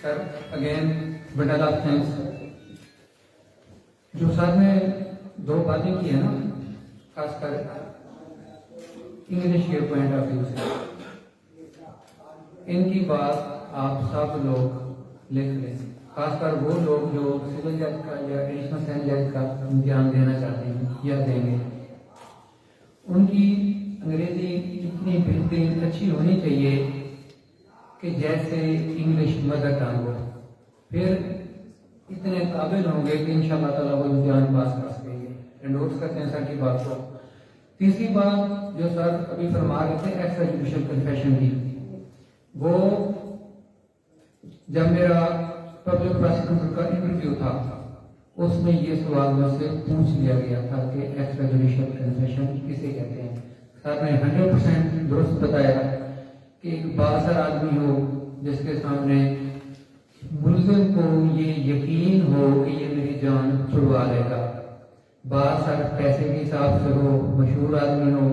Sir again बड़ा लाभ thanks. जो सर ने दो बातें की है ना, खासकर इंग्लिश के पॉइंट ऑफ व्यू से, इनकी बात आप सब लोग लिख लें, खासकर वो लोग जो सिविल जज का या एडिशनल सेशन जज का इम्तिहान देना चाहते हैं या देंगे। उनकी अंग्रेजी इतनी बेहतरीन अच्छी होनी चाहिए कि जैसे इंग्लिश मदर टंग हो, फिर इतने काबिल होंगे कि इंशाअल्लाह ताला वो इम्तिहान पास कर सकेंगे। एंडोर्स करते हैं सर की बात को। तीसरी बात जो सर अभी फरमा रहे थे एक्स्ट्रा जुडिशियल कन्फेशन की, वो जब मेरा पब्लिक प्रोसिक्यूटर का इंटरव्यू था उसमें ये सवाल मुझसे पूछ लिया गया था कि एक्स्ट्रा जुडिशियल कन्फेशन किसे कहते हैं। सर ने 100% दुरुस्त बताया कि एक बासर आदमी हो जिसके सामने मुल्जिम को ये यकीन हो कि ये मेरी जान छुड़वा लेगा, बासर पैसे के हिसाब से हो, मशहूर आदमी हो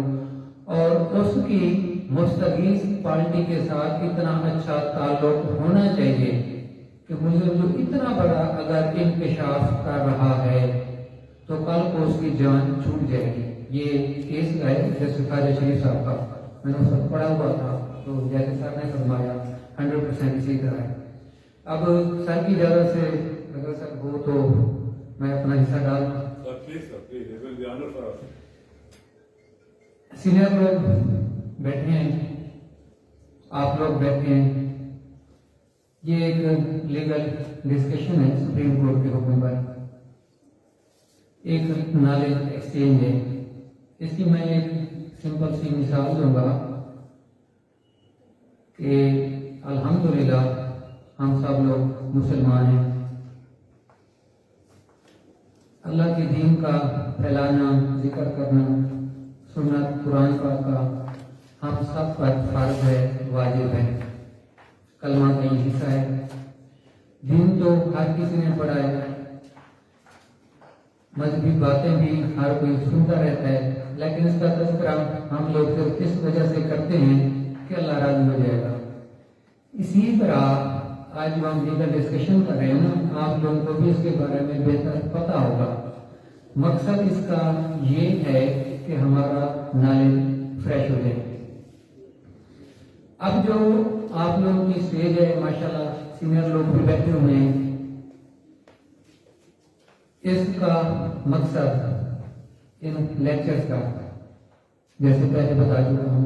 और उसकी मुस्तगीज पार्टी के साथ इतना अच्छा ताल्लुक होना चाहिए कि मुल्जिम जो इतना बड़ा अगर इंकशाफ कर रहा है तो कल को उसकी जान छूट जाएगी। ये केस है जस्टिस खाजा शरीफ साहब का, मैंने उस वक्त पढ़ा हुआ था, तो जैसे सर ने फरमाया 100% इसी तरह है। अब सर की इजाजत से अगर सर हो तो मैं अपना हिस्सा डाल। सीनियर लोग बैठे हैं, आप लोग बैठे हैं, ये एक लीगल डिस्कशन है सुप्रीम कोर्ट के हुक्म पर, एक नॉलेज एक्सचेंज है। इसकी मैं एक सिंपल सी मिसाल दूंगा कि अल्हम्दुलिल्लाह हम सब लोग मुसलमान हैं। अल्लाह के दीन का फैलाना, जिक्र करना, सुन्नत कुरान पाक का हम सब पर फर्ज है, वाजिब है। कलमा का ये हिस्सा है। दीन तो हर किसी ने पढ़ा है, मजहबी बातें भी हर कोई सुनता रहता है, लेकिन इसका तज़किरा हम लोग सिर्फ इस वजह से करते हैं कि अल्लाह राज़ी हो जाएगा। इसी तरह आज जो हम लीगल डिस्कशन कर रहे हैं ना, आप लोगों को भी इसके बारे में बेहतर पता होगा। मकसद इसका ये है कि हमारा नॉलेज फ्रेश हो जाए। अब जो आप लोगों की स्टेज है, माशाल्लाह सीनियर लोग भी बैठे हुए हैं, इसका मकसद इन लेक्चर्स का जैसे पहले बता चुका हूं,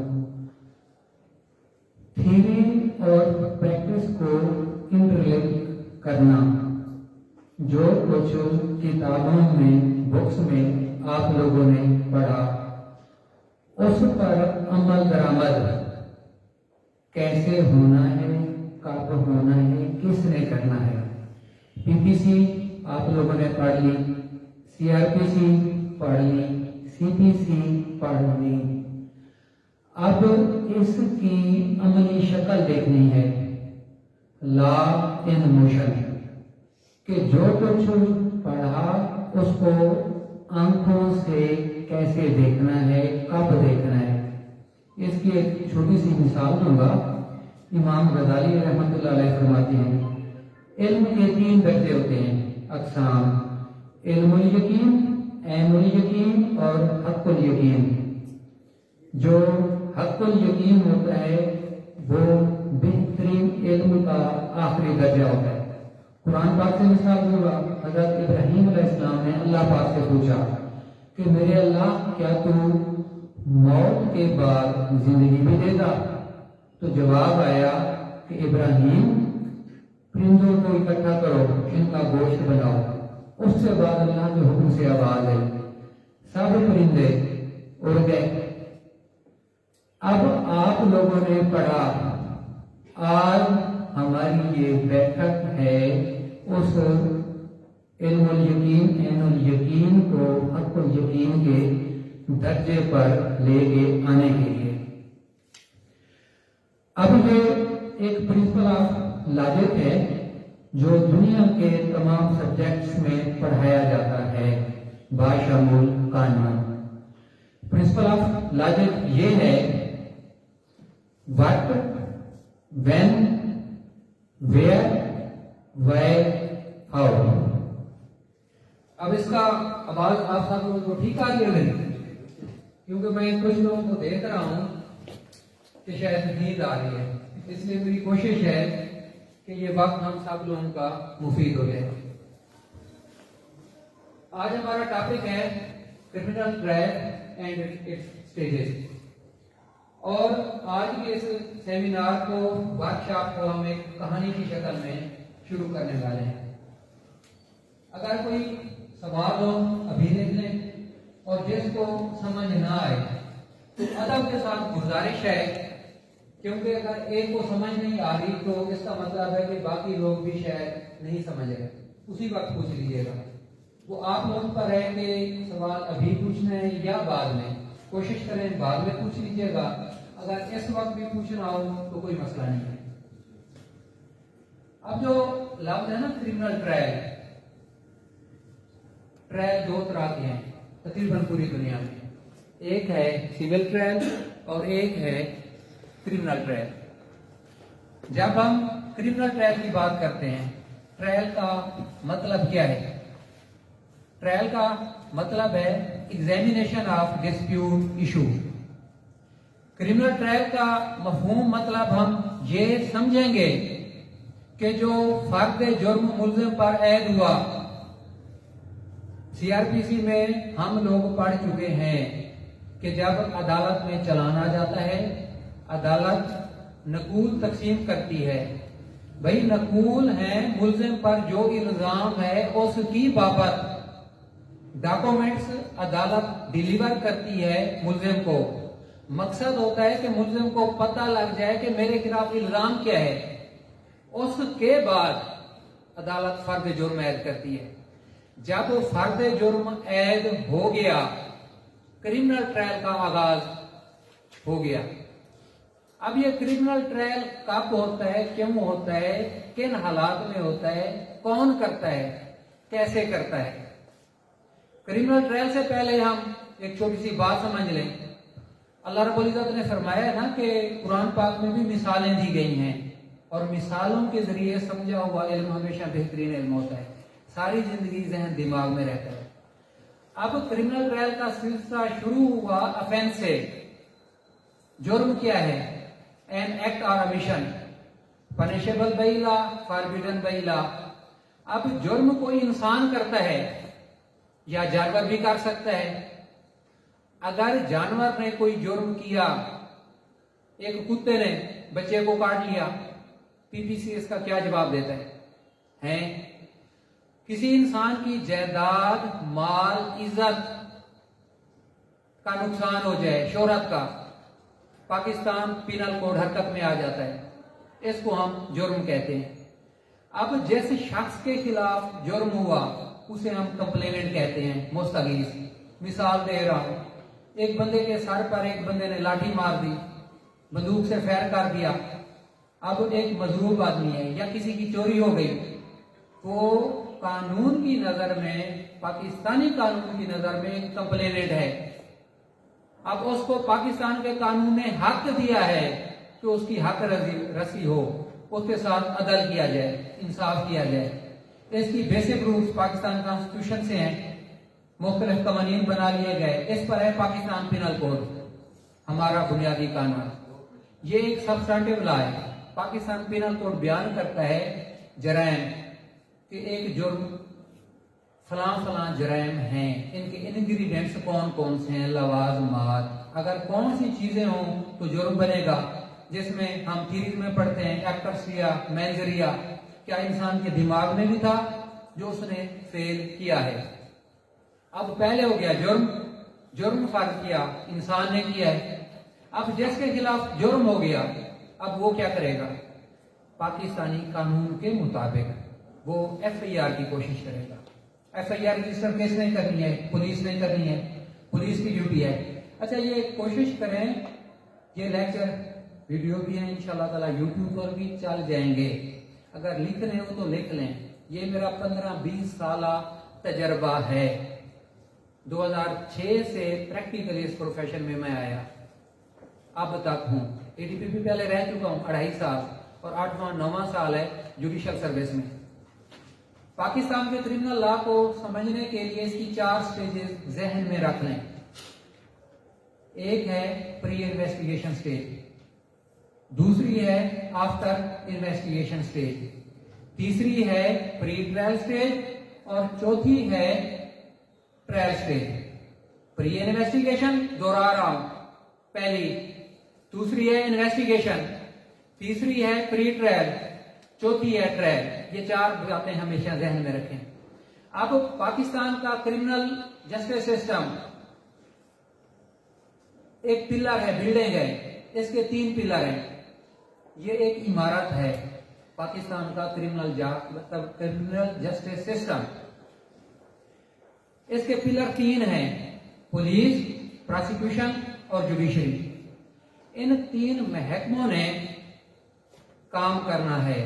थ्योरी और प्रैक्टिस को इंटरलिंक करना। जो कुछ किताबों में, बुक्स में आप लोगों ने पढ़ा, उस पर अमल दरामद कैसे होना है, कब होना है, किसने करना है। पीपीसी आप लोगों ने पढ़ ली, सीआरपीसी पढ़ ली, सीपीसी पढ़ ली। अब इसकी अमली शक्ल देखनी है, लॉ इन मोशन, कि जो कुछ पढ़ा उसको आंखों से कैसे देखना है, कब देखना है। इसकी एक छोटी सी मिसाल दूंगा। इमाम गजाली रहमतुल्लाह अलैह फरमाते हैं, इल्म के 3 दर्जे होते हैं, अक़साम, इल्मुल यकीन, ऐनुल यकीन और हक़्क़ुल यकीन। जो हक़्क़ुल यकीन होता है वो बेहतरीन इल्म का आखिरी दर्जा होता है। कुरान पाक से मिसाल दूंगा। हज़रत इब्राहीम अलैहिस्सलाम ने अल्लाह पाक से पूछा कि मेरे अल्लाह, क्या तू मौत के बाद जिंदगी भी देगा? तो जवाब आया कि इब्राहीम, परिंदों को इकट्ठा करो, इनका गोश्त बनाओ। उससे बाद अल्लाह के हुक्म से आवाज आई, सब परिंदे उड़ गए। अब आप लोगों ने पढ़ा, आज हमारी ये बैठक है उस इल्मुल यकीन, ऐनुल यकीन को हक़्क़ुल यकीन के दर्जे पर लेके आने के लिए। अब ये एक प्रिंसिपल ऑफ लॉजिक है जो दुनिया के तमाम सब्जेक्ट्स में पढ़ाया जाता है, बाशमूल कानून। प्रिंसिपल ऑफ लॉजिक ये है, what, when, where why, how। अब इसका आवाज आप सब लोगों को ठीक आ रही है क्योंकि मैं कुछ लोगों को देख रहा हूं कि शायद नींद आ रही है, इसलिए मेरी कोशिश है कि ये वक्त हम सब लोगों का मुफीद हो जाए। आज हमारा टॉपिक है criminal trial and it's stages, और आज के इस सेमिनार को, वर्कशॉप को हम एक कहानी की शक्ल में शुरू करने वाले हैं। अगर कोई सवाल हो अभी लिख लें, और जिसको समझ ना आए तो अदब के साथ गुजारिश है, क्योंकि अगर एक को समझ नहीं आ रही तो इसका मतलब है कि बाकी लोग भी शायद नहीं समझ रहे, उसी वक्त पूछ लीजिएगा। वो आप लोगों पर है कि सवाल अभी पूछना है या बाद में। कोशिश करें बाद में पूछ लीजिएगा, अगर इस वक्त भी पूछना हो तो कोई मसला नहीं है। अब जो लफ्ज है ना क्रिमिनल ट्रायल, ट्रायल दो तरह के हैं तकरीबन पूरी दुनिया में, एक है सिविल ट्रायल और एक है क्रिमिनल ट्रायल। जब हम क्रिमिनल ट्रायल की बात करते हैं, ट्रायल का मतलब क्या है? ट्रायल का मतलब है examination of dispute issue. Criminal trial का मफहूम मतलब हम ये समझेंगे कि जो फर्द जुर्म मुल्जिम पर ऐद हुआ, सीआरपीसी में हम लोग पढ़ चुके हैं कि जब अदालत में चालान आ जाता है, अदालत नकूल तकसीम करती है। भाई नकूल है मुल्जिम पर जो इल्जाम है उसकी बाबत डॉक्यूमेंट्स अदालत डिलीवर करती है मुल्जिम को। मकसद होता है कि मुल्जिम को पता लग जाए कि मेरे खिलाफ इल्जाम क्या है। उसके बाद अदालत फर्द जुर्म ऐद करती है। जब फर्द जुर्म ऐद हो गया, क्रिमिनल ट्रायल का आगाज हो गया। अब ये क्रिमिनल ट्रायल कब होता है, क्यों होता है, किन हालात में होता है, कौन करता है, कैसे करता है? क्रिमिनल ट्रायल से पहले हम एक छोटी सी बात समझ लें। अल्लाह रब्बुल इज्जत ने फरमाया है ना कि कुरान पाक में भी मिसालें दी गई हैं, और मिसालों के जरिए समझा हुआ इल्म हमेशा बेहतरीन इल्म होता है, सारी जिंदगी जहन दिमाग में रहता है। अब क्रिमिनल ट्रायल का सिलसिला शुरू हुआ अफेंस से। जुर्म क्या है? एन एक्ट और emission, punishable by law, forbidden by law. अब जुर्म कोई इंसान करता है या जानवर भी कर सकता है। अगर जानवर ने कोई जुर्म किया, एक कुत्ते ने बच्चे को काट लिया, पीपीसी इसका क्या जवाब देता है? किसी इंसान की जायदाद, माल, इज्जत का नुकसान हो जाए, शोहरत का, पाकिस्तान पिनल कोड हरकत में आ जाता है, इसको हम जुर्म कहते हैं। अब जिस शख्स के खिलाफ जुर्म हुआ उसे हम कंप्लेनेंट कहते हैं, मुस्तगीस। मिसाल दे रहा हूं, एक बंदे के सर पर एक बंदे ने लाठी मार दी, बंदूक से फायर कर दिया। अब एक मजलूम आदमी है या किसी की चोरी हो गई, तो कानून की नजर में, पाकिस्तानी कानून की नजर में कंप्लेनेंट है। अब उसको पाकिस्तान के कानून ने हक दिया है कि उसकी हक रसी हो, उसके साथ अदल किया जाए, इंसाफ किया जाए। इसकी बेसिक रूल्स पाकिस्तान कॉन्स्टिट्यूशन से हैं, मुख्तलिफ कवानीन बना लिए गए। इस पर है पाकिस्तान पिनल कोड, हमारा बुनियादी कानून। ये एक सब्सटेंटिव लॉ है। पाकिस्तान पिनल कोड बयान करता है जराइम कि एक जुर्म फलां फलां जराइम हैं, इनके इंग्रेडिएंट्स कौन कौन से हैं, लवाजमात, अगर कौन सी चीजें हों तो जुर्म बनेगा। जिसमें हम थीरीज में पढ़ते हैं एक्टर्सिया, मैंजरिया, क्या इंसान के दिमाग में भी था जो उसने फेल किया है। अब पहले हो गया जुर्म, जुर्म फर्ज किया, इंसान ने किया है। अब जिसके खिलाफ जुर्म हो गया, अब वो क्या करेगा? पाकिस्तानी कानून के मुताबिक वो एफआईआर की कोशिश करेगा। एफआईआर रजिस्टर किसने करनी है? पुलिस ने करनी है, पुलिस की ड्यूटी है। अच्छा, ये कोशिश करें, ये लेक्चर वीडियो भी है इंशाल्लाह ताला, यूट्यूब पर भी चल जाएंगे। अगर लिखने हो तो लिख लें। ये मेरा 15-20 साल तजर्बा है। 2006 से प्रैक्टिकली इस प्रोफेशन में मैं आया, अब तक हूँ। एडीपीपी पहले रह चुका हूँ 2.5 साल, और 8वां 9वां साल है जुडिशियल सर्विस में। पाकिस्तान के क्रिमिनल लॉ को समझने के लिए इसकी 4 स्टेजेस जहन में रख लें। एक है प्री इन्वेस्टिगेशन स्टेज, दूसरी है आफ्टर इन्वेस्टिगेशन स्टेज, तीसरी है प्री ट्रायल स्टेज और चौथी है ट्रायल स्टेज। प्री इन्वेस्टिगेशन दोहरा रहा हूं, पहली, दूसरी है इन्वेस्टिगेशन, तीसरी है प्री ट्रायल, चौथी है ट्रायल। ये 4 बातें हमेशा जहन में रखें। अब पाकिस्तान का क्रिमिनल जस्टिस सिस्टम एक पिलर है, बिल्डिंग है, इसके 3 पिलर हैं। ये एक इमारत है पाकिस्तान का क्रिमिनल जस्टिस सिस्टम। इसके पिलर 3 हैं, पुलिस, प्रोसिक्यूशन और जुडिशरी। इन 3 महकमों ने काम करना है।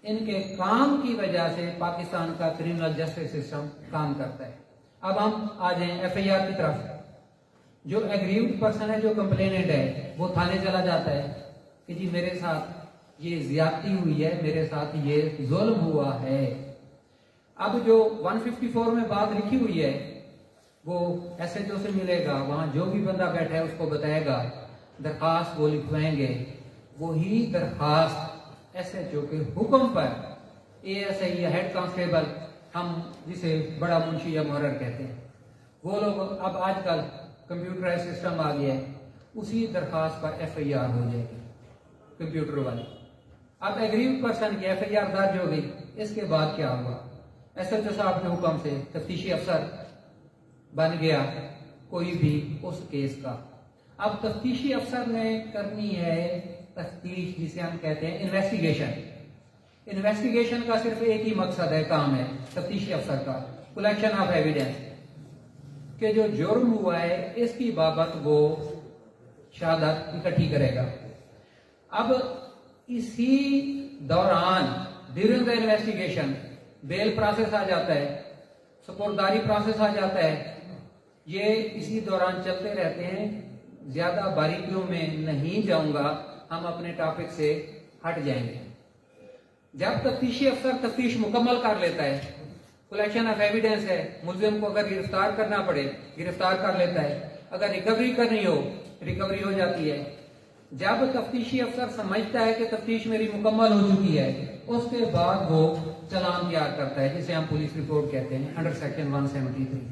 इनके काम की वजह से पाकिस्तान का क्रिमिनल जस्टिस सिस्टम काम करता है। अब हम आ जाएं एफआईआर की तरफ। जो एग्रीव्ड पर्सन है, जो कंप्लेनेंट है, वो थाने चला जाता है कि जी मेरे साथ ये ज्यादती हुई है, मेरे साथ ये जुल्म हुआ है। अब जो 154 में बात लिखी हुई है वो एसएचओ से मिलेगा, वहां जो भी बंदा बैठा है उसको बताएगा, दरखास्त वो लिखवाएंगे, वही दरखास्त एसएचओ के हुक्म पर एएसआई या हेड कांस्टेबल, हम जिसे बड़ा मुंशी या मुहर्रर कहते हैं, वो लोग, अब आजकल कंप्यूटराइज सिस्टम आ गया है, उसी दरखास्त पर एफआईआर हो जाएगी कंप्यूटर वाली। अब एग्रीव्ड पर्सन की एफआईआर दर्ज हो गई, इसके बाद क्या हुआ? एसएचओ साहब के हुक्म से तफ्तीशी अफसर बन गया कोई भी उस केस का। अब तफ्तीशी अफसर ने करनी है तफ्तीश, जिसे हम कहते हैं इन्वेस्टिगेशन। इन्वेस्टिगेशन का सिर्फ एक ही मकसद है, काम है तफ्तीशी अफसर का, कलेक्शन ऑफ एविडेंस, कि जो जुर्म हुआ है इसकी बाबत वो शहादत इकट्ठी करेगा। अब इसी दौरान during the investigation bail process आ जाता है, सुपुर्दारी प्रोसेस आ जाता है, ये इसी दौरान चलते रहते हैं। ज्यादा बारीकियों में नहीं जाऊंगा, हम अपने टॉपिक से हट जाएंगे। जब तफ्तीशी अफसर तफ्तीश मुकम्मल कर लेता है, कलेक्शन ऑफ एविडेंस है, मुलजिम को अगर गिरफ्तार करना पड़े गिरफ्तार कर लेता है, अगर रिकवरी करनी हो रिकवरी हो जाती है। जब तफ्तीशी अफसर समझता है कि तफ्तीश मेरी मुकम्मल हो चुकी है, उसके बाद वो चालान तैयार करता है, जिसे हम पुलिस रिपोर्ट कहते हैं, अंडर सेक्शन 173।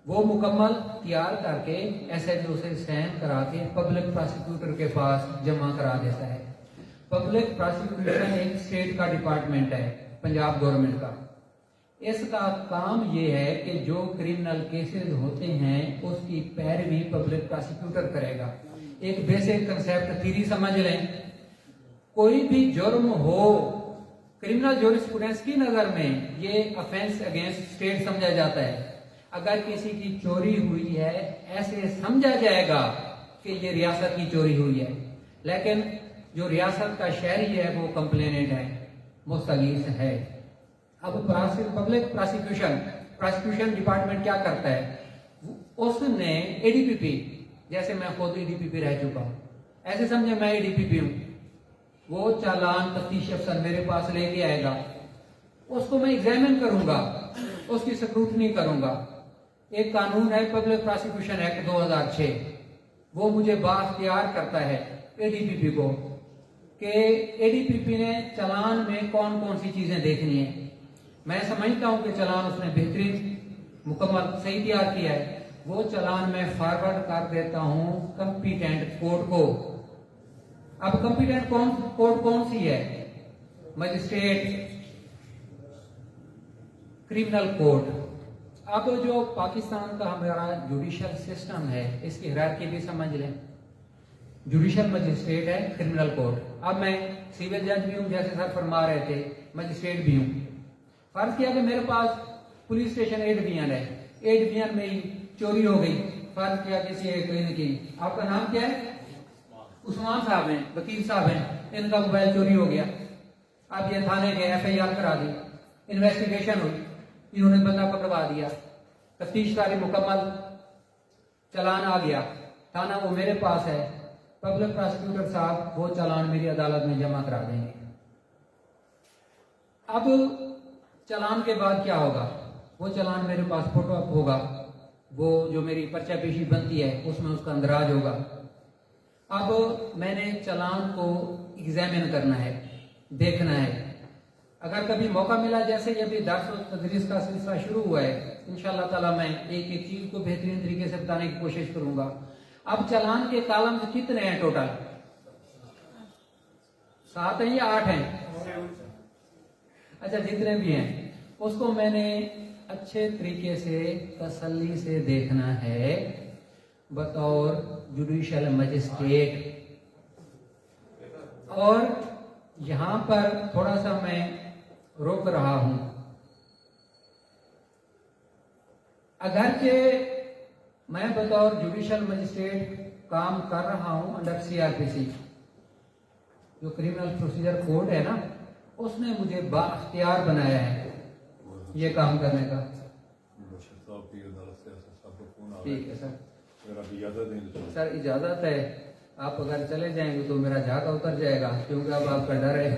वो मुकम्मल तैयार करके एसएचओ से साइन करा के पब्लिक प्रोसिक्यूटर के पास जमा करा देता है। पब्लिक प्रोसिक्यूशन एक स्टेट का डिपार्टमेंट है, पंजाब गवर्नमेंट का। इसका काम यह है कि जो क्रिमिनल केसेस होते हैं उसकी पैरवी पब्लिक प्रोसिक्यूटर करेगा। एक बेसिक कंसेप्ट थ्योरी समझ लें, कोई भी जुर्म हो, क्रिमिनल जूरिस्प्रूडेंस की नजर में ये ऑफेंस अगेंस्ट स्टेट समझा जाता है। अगर किसी की चोरी हुई है, ऐसे समझा जाएगा कि ये रियासत की चोरी हुई है, लेकिन जो रियासत का शहरी है वो कंप्लेनेंट है, मुस्तगीस है। अब पब्लिक प्रोसिक्यूशन डिपार्टमेंट क्या करता है? उसने एडीपीपी, जैसे मैं खुद एडीपीपी रह चुका हूं, ऐसे समझे मैं एडीपीपी हूं, वो चालान तफ्तीश अफसर मेरे पास लेके आएगा, उसको मैं एग्जामिन करूंगा, उसकी स्क्रूटनी करूंगा। एक कानून है पब्लिक प्रोसिक्यूशन एक्ट 2006, वो मुझे बाख्तियार करता है एडीपीपी को कि एडीपीपी ने चालान में कौन कौन सी चीजें देखनी है। मैं समझता हूं कि चालान उसने बेहतरीन मुकम्मल सही तैयार किया है, वो चालान मैं फॉरवर्ड कर देता हूं कंपिटेंट कोर्ट को। अब कंपिटेंट कोर्ट कौन सी है? Magistrate criminal court. अब जो पाकिस्तान का हमारा जुडिशियल सिस्टम है, इसकी हायरार्की भी समझ लें। जुडिशियल मजिस्ट्रेट है, क्रिमिनल कोर्ट। अब मैं सिविल जज भी हूं, जैसे सर फरमा रहे थे, मजिस्ट्रेट भी हूं। फर्ज किया कि मेरे पास पुलिस स्टेशन ए डिवीजन है, ए डिवीजन में ही चोरी हो गई। फर्ज किया किसी एक क्लिनिक की, आपका नाम क्या है? उस्मान साहब हैं, वकील साहब हैं, इनका मोबाइल चोरी हो गया। अब ये थाने गए, एफआईआर करा दी, इन्वेस्टिगेशन हुई, इन्होंने बंदा पकड़वा दिया, तफ्तीश कार्य मुकम्मल, चालान आ गया, थाना वो मेरे पास है, पब्लिक प्रोसिक्यूटर साहब वो चालान मेरी अदालत में जमा करा देंगे। अब चालान के बाद क्या होगा, वो चालान मेरे पास फोटो अप होगा, वो जो मेरी पर्चा पेशी बनती है उसमें उसका अंदराज होगा। अब मैंने चालान को एग्जामिन करना है, देखना है। अगर कभी मौका मिला, जैसे ये भी दर्स और तदरीस का सिलसिला शुरू हुआ है, इंशाल्लाह ताला मैं एक एक चीज को बेहतरीन तरीके से बताने की कोशिश करूंगा। अब चालान के कॉलम्स कितने हैं टोटल? 7 हैं या 8 हैं? अच्छा, जितने भी हैं उसको मैंने अच्छे तरीके से तसल्ली से देखना है बतौर जुडिशियल मजिस्ट्रेट। और यहां पर थोड़ा सा मैं रोक रहा हूं, अगरचे मैं बतौर जुडिशियल मजिस्ट्रेट काम कर रहा हूं अंडर सीआरपीसी, जो क्रिमिनल प्रोसीजर कोड है ना, उसने मुझे बाख्तियार बनाया है ये काम करने का। ठीक है सर, सर इजाजत है, आप अगर चले जाएंगे तो मेरा झाका उतर जाएगा, क्योंकि अब आपका डर है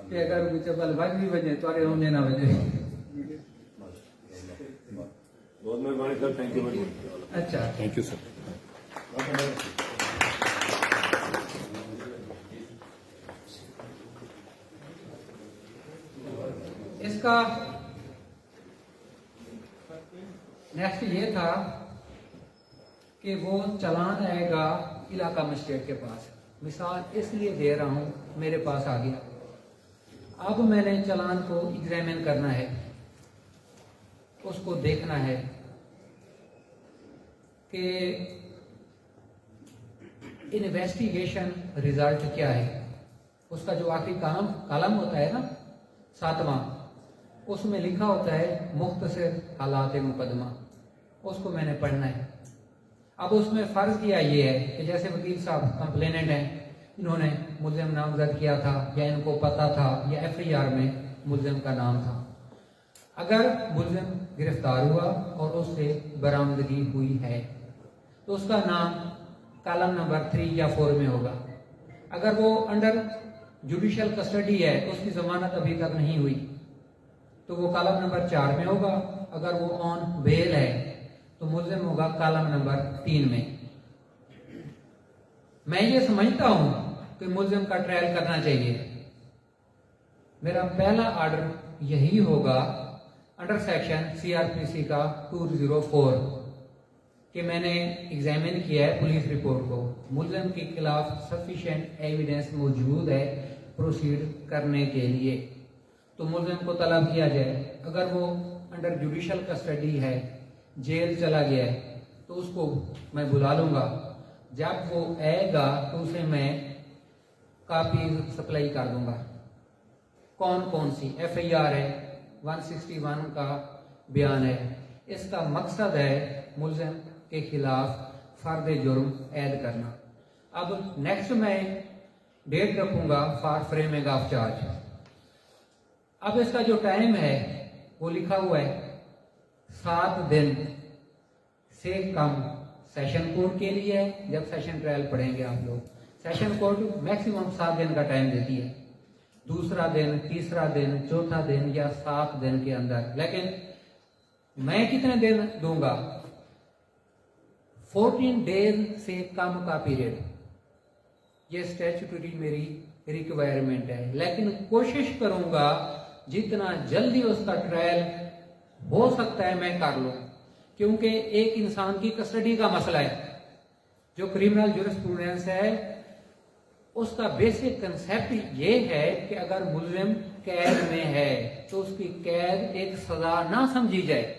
कि अगर मुझे बल बज भी बजे तो अरे होने ना बजे। बहुत मेहरबानी sir, thank you very much. अच्छा, थैंक यू सर। इसका नेक्स्ट ये था कि वो चालान आएगा इलाका मजिस्ट्रेट के पास। मिसाल इसलिए दे रहा हूं, मेरे पास आ गया, अब मैंने चालान को एग्जामिन करना है, उसको देखना है कि इन्वेस्टिगेशन रिजल्ट क्या है। उसका जो आखिरी कॉलम होता है ना 7वां, उसमें लिखा होता है मुख्तसर हालात मुकदमा, उसको मैंने पढ़ना है। अब उसमें फर्ज किया ये है कि जैसे वकील साहब कंप्लेनेंट हैं, इन्होंने मुल्जिम नामजद किया था या इनको पता था या एफआईआर में मुल्जिम का नाम था। अगर मुल्जिम गिरफ्तार हुआ और उससे बरामदगी हुई है तो उसका नाम कॉलम नंबर 3 या 4 में होगा। अगर वो अंडर जुडिशियल कस्टडी है, उसकी जमानत अभी तक नहीं हुई, तो वो कॉलम नंबर 4 में होगा। अगर वो ऑन बेल है तो मुल्जिम होगा कॉलम नंबर 3 में। मैं ये समझता हूं कि मुल्जिम का ट्रायल करना चाहिए। मेरा पहला ऑर्डर यही होगा अंडर सेक्शन सीआरपीसी का 204 कि मैंने एग्जामिन किया है पुलिस रिपोर्ट को, मुल्जिम के खिलाफ सफिशिएंट एविडेंस मौजूद है प्रोसीड करने के लिए, तो मुल्जिम को तलब किया जाए। अगर वो अंडर जुडिशियल कस्टडी है, जेल चला गया है, तो उसको मैं बुला लूंगा। जब वो आएगा तो उसे मैं कॉपी सप्लाई कर दूंगा। कौन कौन सी एफआईआर है, 161 का बयान है। इसका मकसद है मुल्जिम के खिलाफ फर्द जुर्म ऐड करना। अब नेक्स्ट मैं डेट रखूंगा फॉर फ्रेमिंग ऑफ चार्ज। अब इसका जो टाइम है वो लिखा हुआ है 7 दिन से कम सेशन कोर्ट के लिए है। जब सेशन ट्रायल पढ़ेंगे आप लोग, सेशन कोर्ट मैक्सिमम 7 दिन का टाइम देती है, दूसरा दिन, तीसरा दिन, चौथा दिन या 7 दिन के अंदर। लेकिन मैं कितने दिन दूंगा? 14 डेज से कम का पीरियड, ये स्टैट्यूटरी मेरी रिक्वायरमेंट है। लेकिन कोशिश करूंगा जितना जल्दी उसका ट्रायल हो सकता है मैं कर लूं, क्योंकि एक इंसान की कस्टडी का मसला है। जो क्रिमिनल ज्यूरिस्प्रूडेंस है उसका बेसिक कंसेप्ट ये है कि अगर मुल्जिम कैद में है तो उसकी कैद एक सजा ना समझी जाए।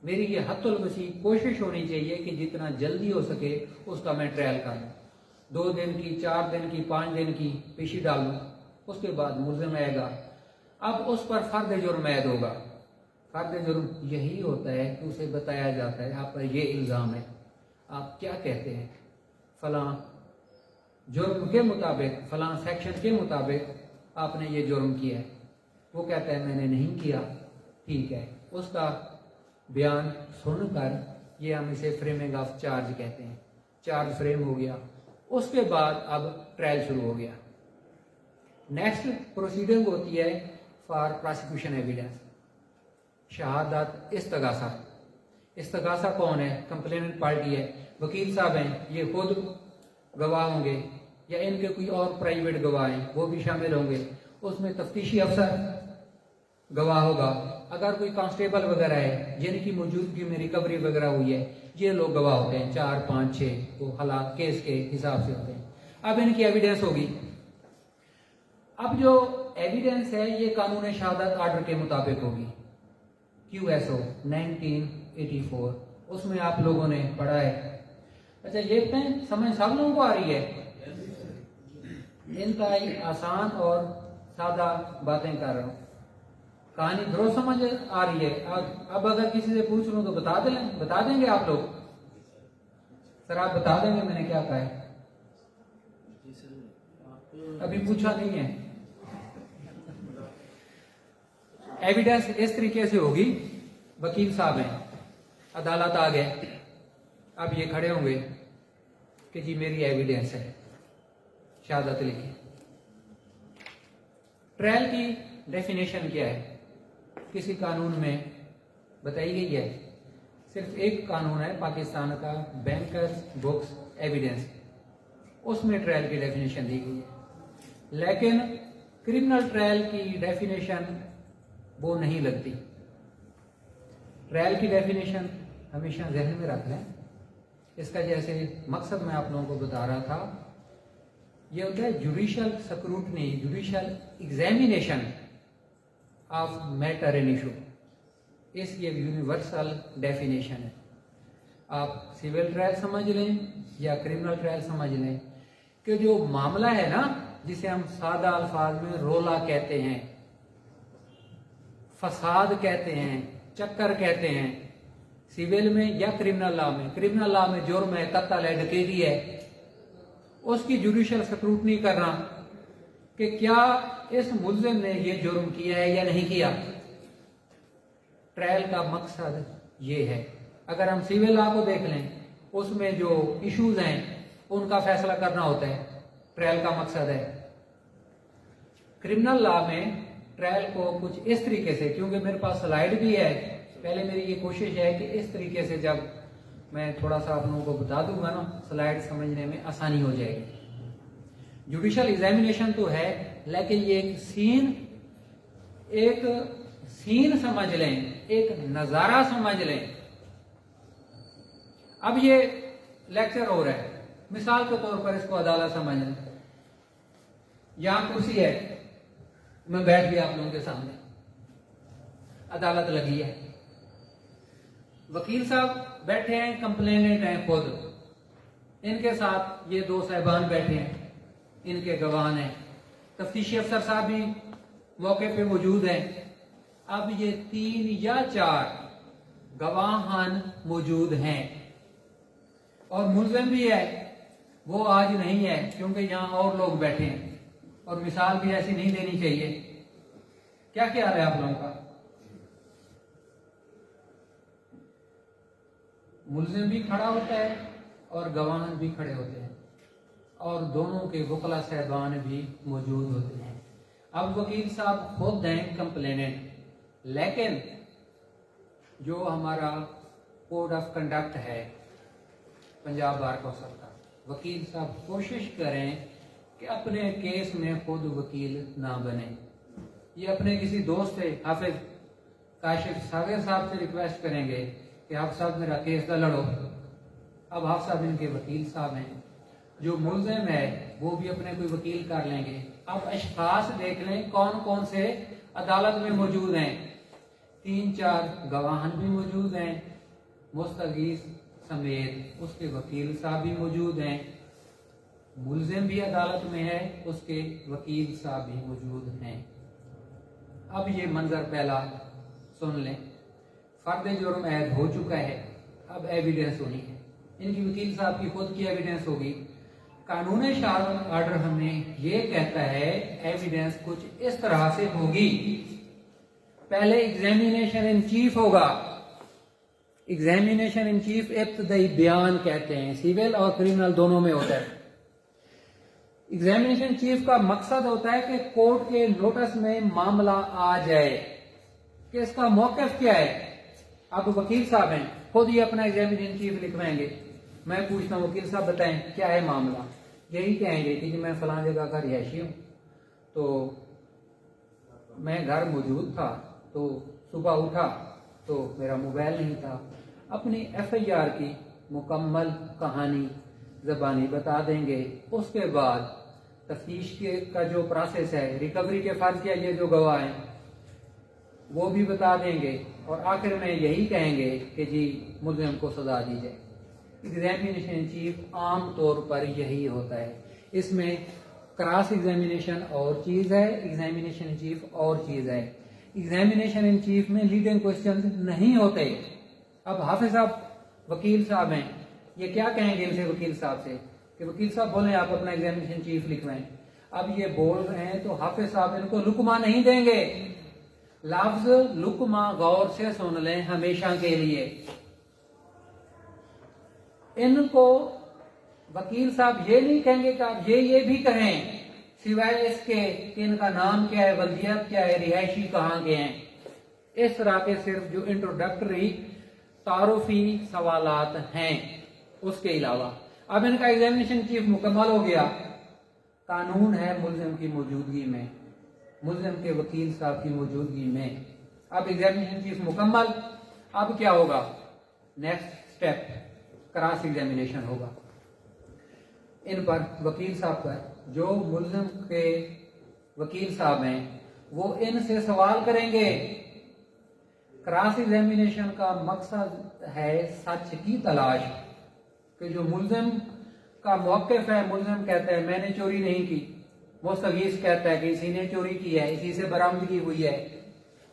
मेरी ये हत्तुल वसी कोशिश होनी चाहिए कि जितना जल्दी हो सके उसका मैं ट्रायल कर लूं। 2 दिन की, 4 दिन की, 5 दिन की पेशी डालूं, उसके बाद मुल्जिम आएगा। अब उस पर फर्द जुर्म ऐद होगा। फर्द जुर्म यही होता है कि उसे बताया जाता है आप पर ये इल्जाम है, आप क्या कहते हैं, फलां जुर्म के मुताबिक, फलां सेक्शन के मुताबिक आपने ये जुर्म किया है। वो कहता है मैंने नहीं किया, ठीक है। उसका बयान सुनकर ये हम इसे फ्रेमिंग ऑफ चार्ज कहते हैं। चार्ज फ्रेम हो गया, उसके बाद अब ट्रायल शुरू हो गया। नेक्स्ट प्रोसीडिंग होती है फॉर प्रोसिक्यूशन एविडेंस, शहादत इस्तगासा। इस्तगासा कौन है? कंप्लेनेंट पार्टी है, वकील साहब हैं, ये खुद गवाह होंगे या इनके कोई और प्राइवेट गवाह हैं वो भी शामिल होंगे। उसमें तफ्तीशी अफसर गवाह होगा, अगर कोई कांस्टेबल वगैरह है जिनकी मौजूदगी में रिकवरी वगैरह हुई है, ये लोग गवाह होते हैं। 4, 5, 6 वो हालात केस के हिसाब से होते हैं। अब इनकी एविडेंस होगी। अब जो एविडेंस है ये कानून शहादत आर्डर के मुताबिक होगी, QSO 1984, उसमें आप लोगों ने पढ़ा है। अच्छा, ये बताएं समझ सब लोगों को आ रही है? इंतहाई आसान और सादा बातें कर रहा हूं, कहानी दुरुस्त समझ आ रही है। अब अगर किसी से पूछ लूं तो बता देंगे आप लोग? सर आप बता देंगे मैंने क्या कहा है? अभी पूछा नहीं है। एविडेंस इस तरीके से होगी, वकील साहब हैं, अदालत आ गए, अब ये खड़े होंगे कि जी मेरी एविडेंस है, शहादत लिखी। ट्रायल की डेफिनेशन क्या है? किसी कानून में बताई गई है? सिर्फ एक कानून है पाकिस्तान का, बैंकर्स बुक्स एविडेंस, उसमें ट्रायल की डेफिनेशन दी गई है। लेकिन क्रिमिनल ट्रायल की डेफिनेशन वो नहीं लगती। ट्रायल की डेफिनेशन हमेशा जहन में रख लें। इसका जैसे मकसद मैं आप लोगों को बता रहा था, ये होता है judicial scrutiny, judicial examination of matter in issue. इस ये यूनिवर्सल डेफिनेशन है। आप सिविल ट्रायल समझ लें या क्रिमिनल ट्रायल समझ लें कि जो मामला है ना, जिसे हम सादा अल्फाज में रोला कहते हैं, फसाद कहते हैं, चक्कर कहते हैं, सिविल में या क्रिमिनल लॉ में। क्रिमिनल लॉ में जुर्म है, कत्ल है, डकैती है, उसकी जुडिशियल स्क्रूटनी करना कि क्या इस मुल्जिम ने ये जुर्म किया है या नहीं किया। ट्रायल का मकसद ये है। अगर हम सिविल लॉ को देख लें, उसमें जो इश्यूज हैं उनका फैसला करना होता है, ट्रायल का मकसद है। क्रिमिनल लॉ में ट्रायल को कुछ इस तरीके से, क्योंकि मेरे पास स्लाइड भी है, पहले मेरी ये कोशिश है कि इस तरीके से जब मैं थोड़ा सा आप लोगों को बता दूंगा ना, स्लाइड समझने में आसानी हो जाएगी। जुडिशियल एग्जामिनेशन तो है, लेकिन ये एक सीन समझ लें, एक नजारा समझ लें। अब ये लेक्चर हो रहा है, मिसाल के तौर पर इसको अदालत समझ लें। यहां कुर्सी है, मैं बैठ गया आप लोगों के सामने, अदालत लगी है, वकील साहब बैठे हैं, कंप्लेनेंट हैं खुद, इनके साथ ये 2 साहिबान बैठे हैं, इनके गवाह हैं, तफ्तीशी अफसर साहब भी मौके पे मौजूद हैं। अब ये 3 या 4 गवाहान मौजूद हैं और मुल्जिम भी है, वो आज नहीं है क्योंकि यहां और लोग बैठे हैं, और मिसाल भी ऐसी नहीं देनी चाहिए। क्या ख्याल है आप लोगों का? मुल्जिम भी खड़ा होता है और गवाह भी खड़े होते हैं, और दोनों के वकला साहबान भी मौजूद होते हैं। अब वकील साहब खुद हैं कंप्लेनेंट, लेकिन जो हमारा कोड ऑफ कंडक्ट है पंजाब बार कौंसिल का, वकील साहब कोशिश करें कि अपने केस में खुद वकील ना बने। ये अपने किसी दोस्त से, हाफिज काशिफ सागर साहब से रिक्वेस्ट करेंगे कि आप साहब मेरा केस का लड़ो। अब आप साहब इनके वकील साहब हैं, जो मुल्जिम है वो भी अपने कोई वकील कर लेंगे। अब अशखास देख लें कौन कौन से अदालत में मौजूद हैं। 3-4 गवाहन भी मौजूद हैं, मुस्तगीस समेत उसके वकील साहब भी मौजूद हैं, मुल्जिम भी अदालत में है, उसके वकील साहब भी मौजूद हैं। अब ये मंजर पहला सुन लें। फर्द जुर्म ऐद हो चुका है, अब एविडेंस होनी है। इनकी वकील साहब की खुद की एविडेंस होगी। कानून शहादत आर्डर हमें ये कहता है एविडेंस कुछ इस तरह से होगी। पहले एग्जामिनेशन इन चीफ होगा। एग्जामिनेशन इन चीफ इब्तदाई बयान कहते हैं, सिविल और क्रिमिनल दोनों में होता है। एग्जामिनेशन चीफ का मकसद होता है कि कोर्ट के नोटिस में मामला आ जाए कि इसका मौक़िफ़ क्या है। अब वकील साहब हैं, खुद ही अपना एग्जामिनेशन चीफ लिखवाएंगे। मैं पूछता हूँ वकील साहब बताएं क्या है मामला, यही कहेंगे कि जी मैं फलां जगह का रिहायशी हूँ, तो मैं घर मौजूद था, तो सुबह उठा तो मेरा मोबाइल नहीं था। अपनी FIR की मुकम्मल कहानी ज़बानी बता देंगे। उसके बाद तफ्तीश के का जो प्रोसेस है, रिकवरी के फर्ज के लिए जो गवाह हैं वो भी बता देंगे, और आखिर में यही कहेंगे कि जी मुल्ज़िम को सजा दी जाए। एग्जामिनेशन चीफ आम तौर पर यही होता है। इसमें क्रॉस एग्जामिनेशन और चीज़ है, एग्जामिनेशन इन चीफ और चीज़ है। एग्जामिनेशन इन चीफ में लीडिंग क्वेश्चन नहीं होते। अब हाफिज साहब वकील साहब हैं, ये क्या कहेंगे इनसे वकील साहब से कि वकील साहब बोले आप अपना एग्जामिनेशन चीफ लिखवाएं। अब ये बोल रहे हैं तो हाफिज साहब इनको लुकमा नहीं देंगे। लफ्ज लुकमा गौर से सुन लें हमेशा के लिए। इनको वकील साहब ये नहीं कहेंगे कि आप ये भी कहें, सिवाय इसके कि इनका नाम क्या है, वल्दियत क्या है, रिहायशी कहाँ के हैं। इस तरह के सिर्फ जो इंट्रोडक्टरी तारुफी सवालात हैं, उसके अलावा अब इनका एग्जामिनेशन चीफ मुकम्मल हो गया। कानून है मुल्जिम की मौजूदगी में, मुल्जिम के वकील साहब की मौजूदगी में। अब एग्जामिनेशन चीफ मुकम्मल, अब क्या होगा, नेक्स्ट स्टेप क्रॉस एग्जामिनेशन होगा। इन पर वकील साहब पर जो मुल्जिम के वकील साहब हैं वो इनसे सवाल करेंगे। क्रॉस एग्जामिनेशन का मकसद है सच की तलाश, कि जो मुल्जिम का मौक़िफ़ है, मुल्जिम कहता है मैंने चोरी नहीं की, मुस्तगीस कहता है कि इसी ने चोरी की है, इसी से बरामदगी हुई है,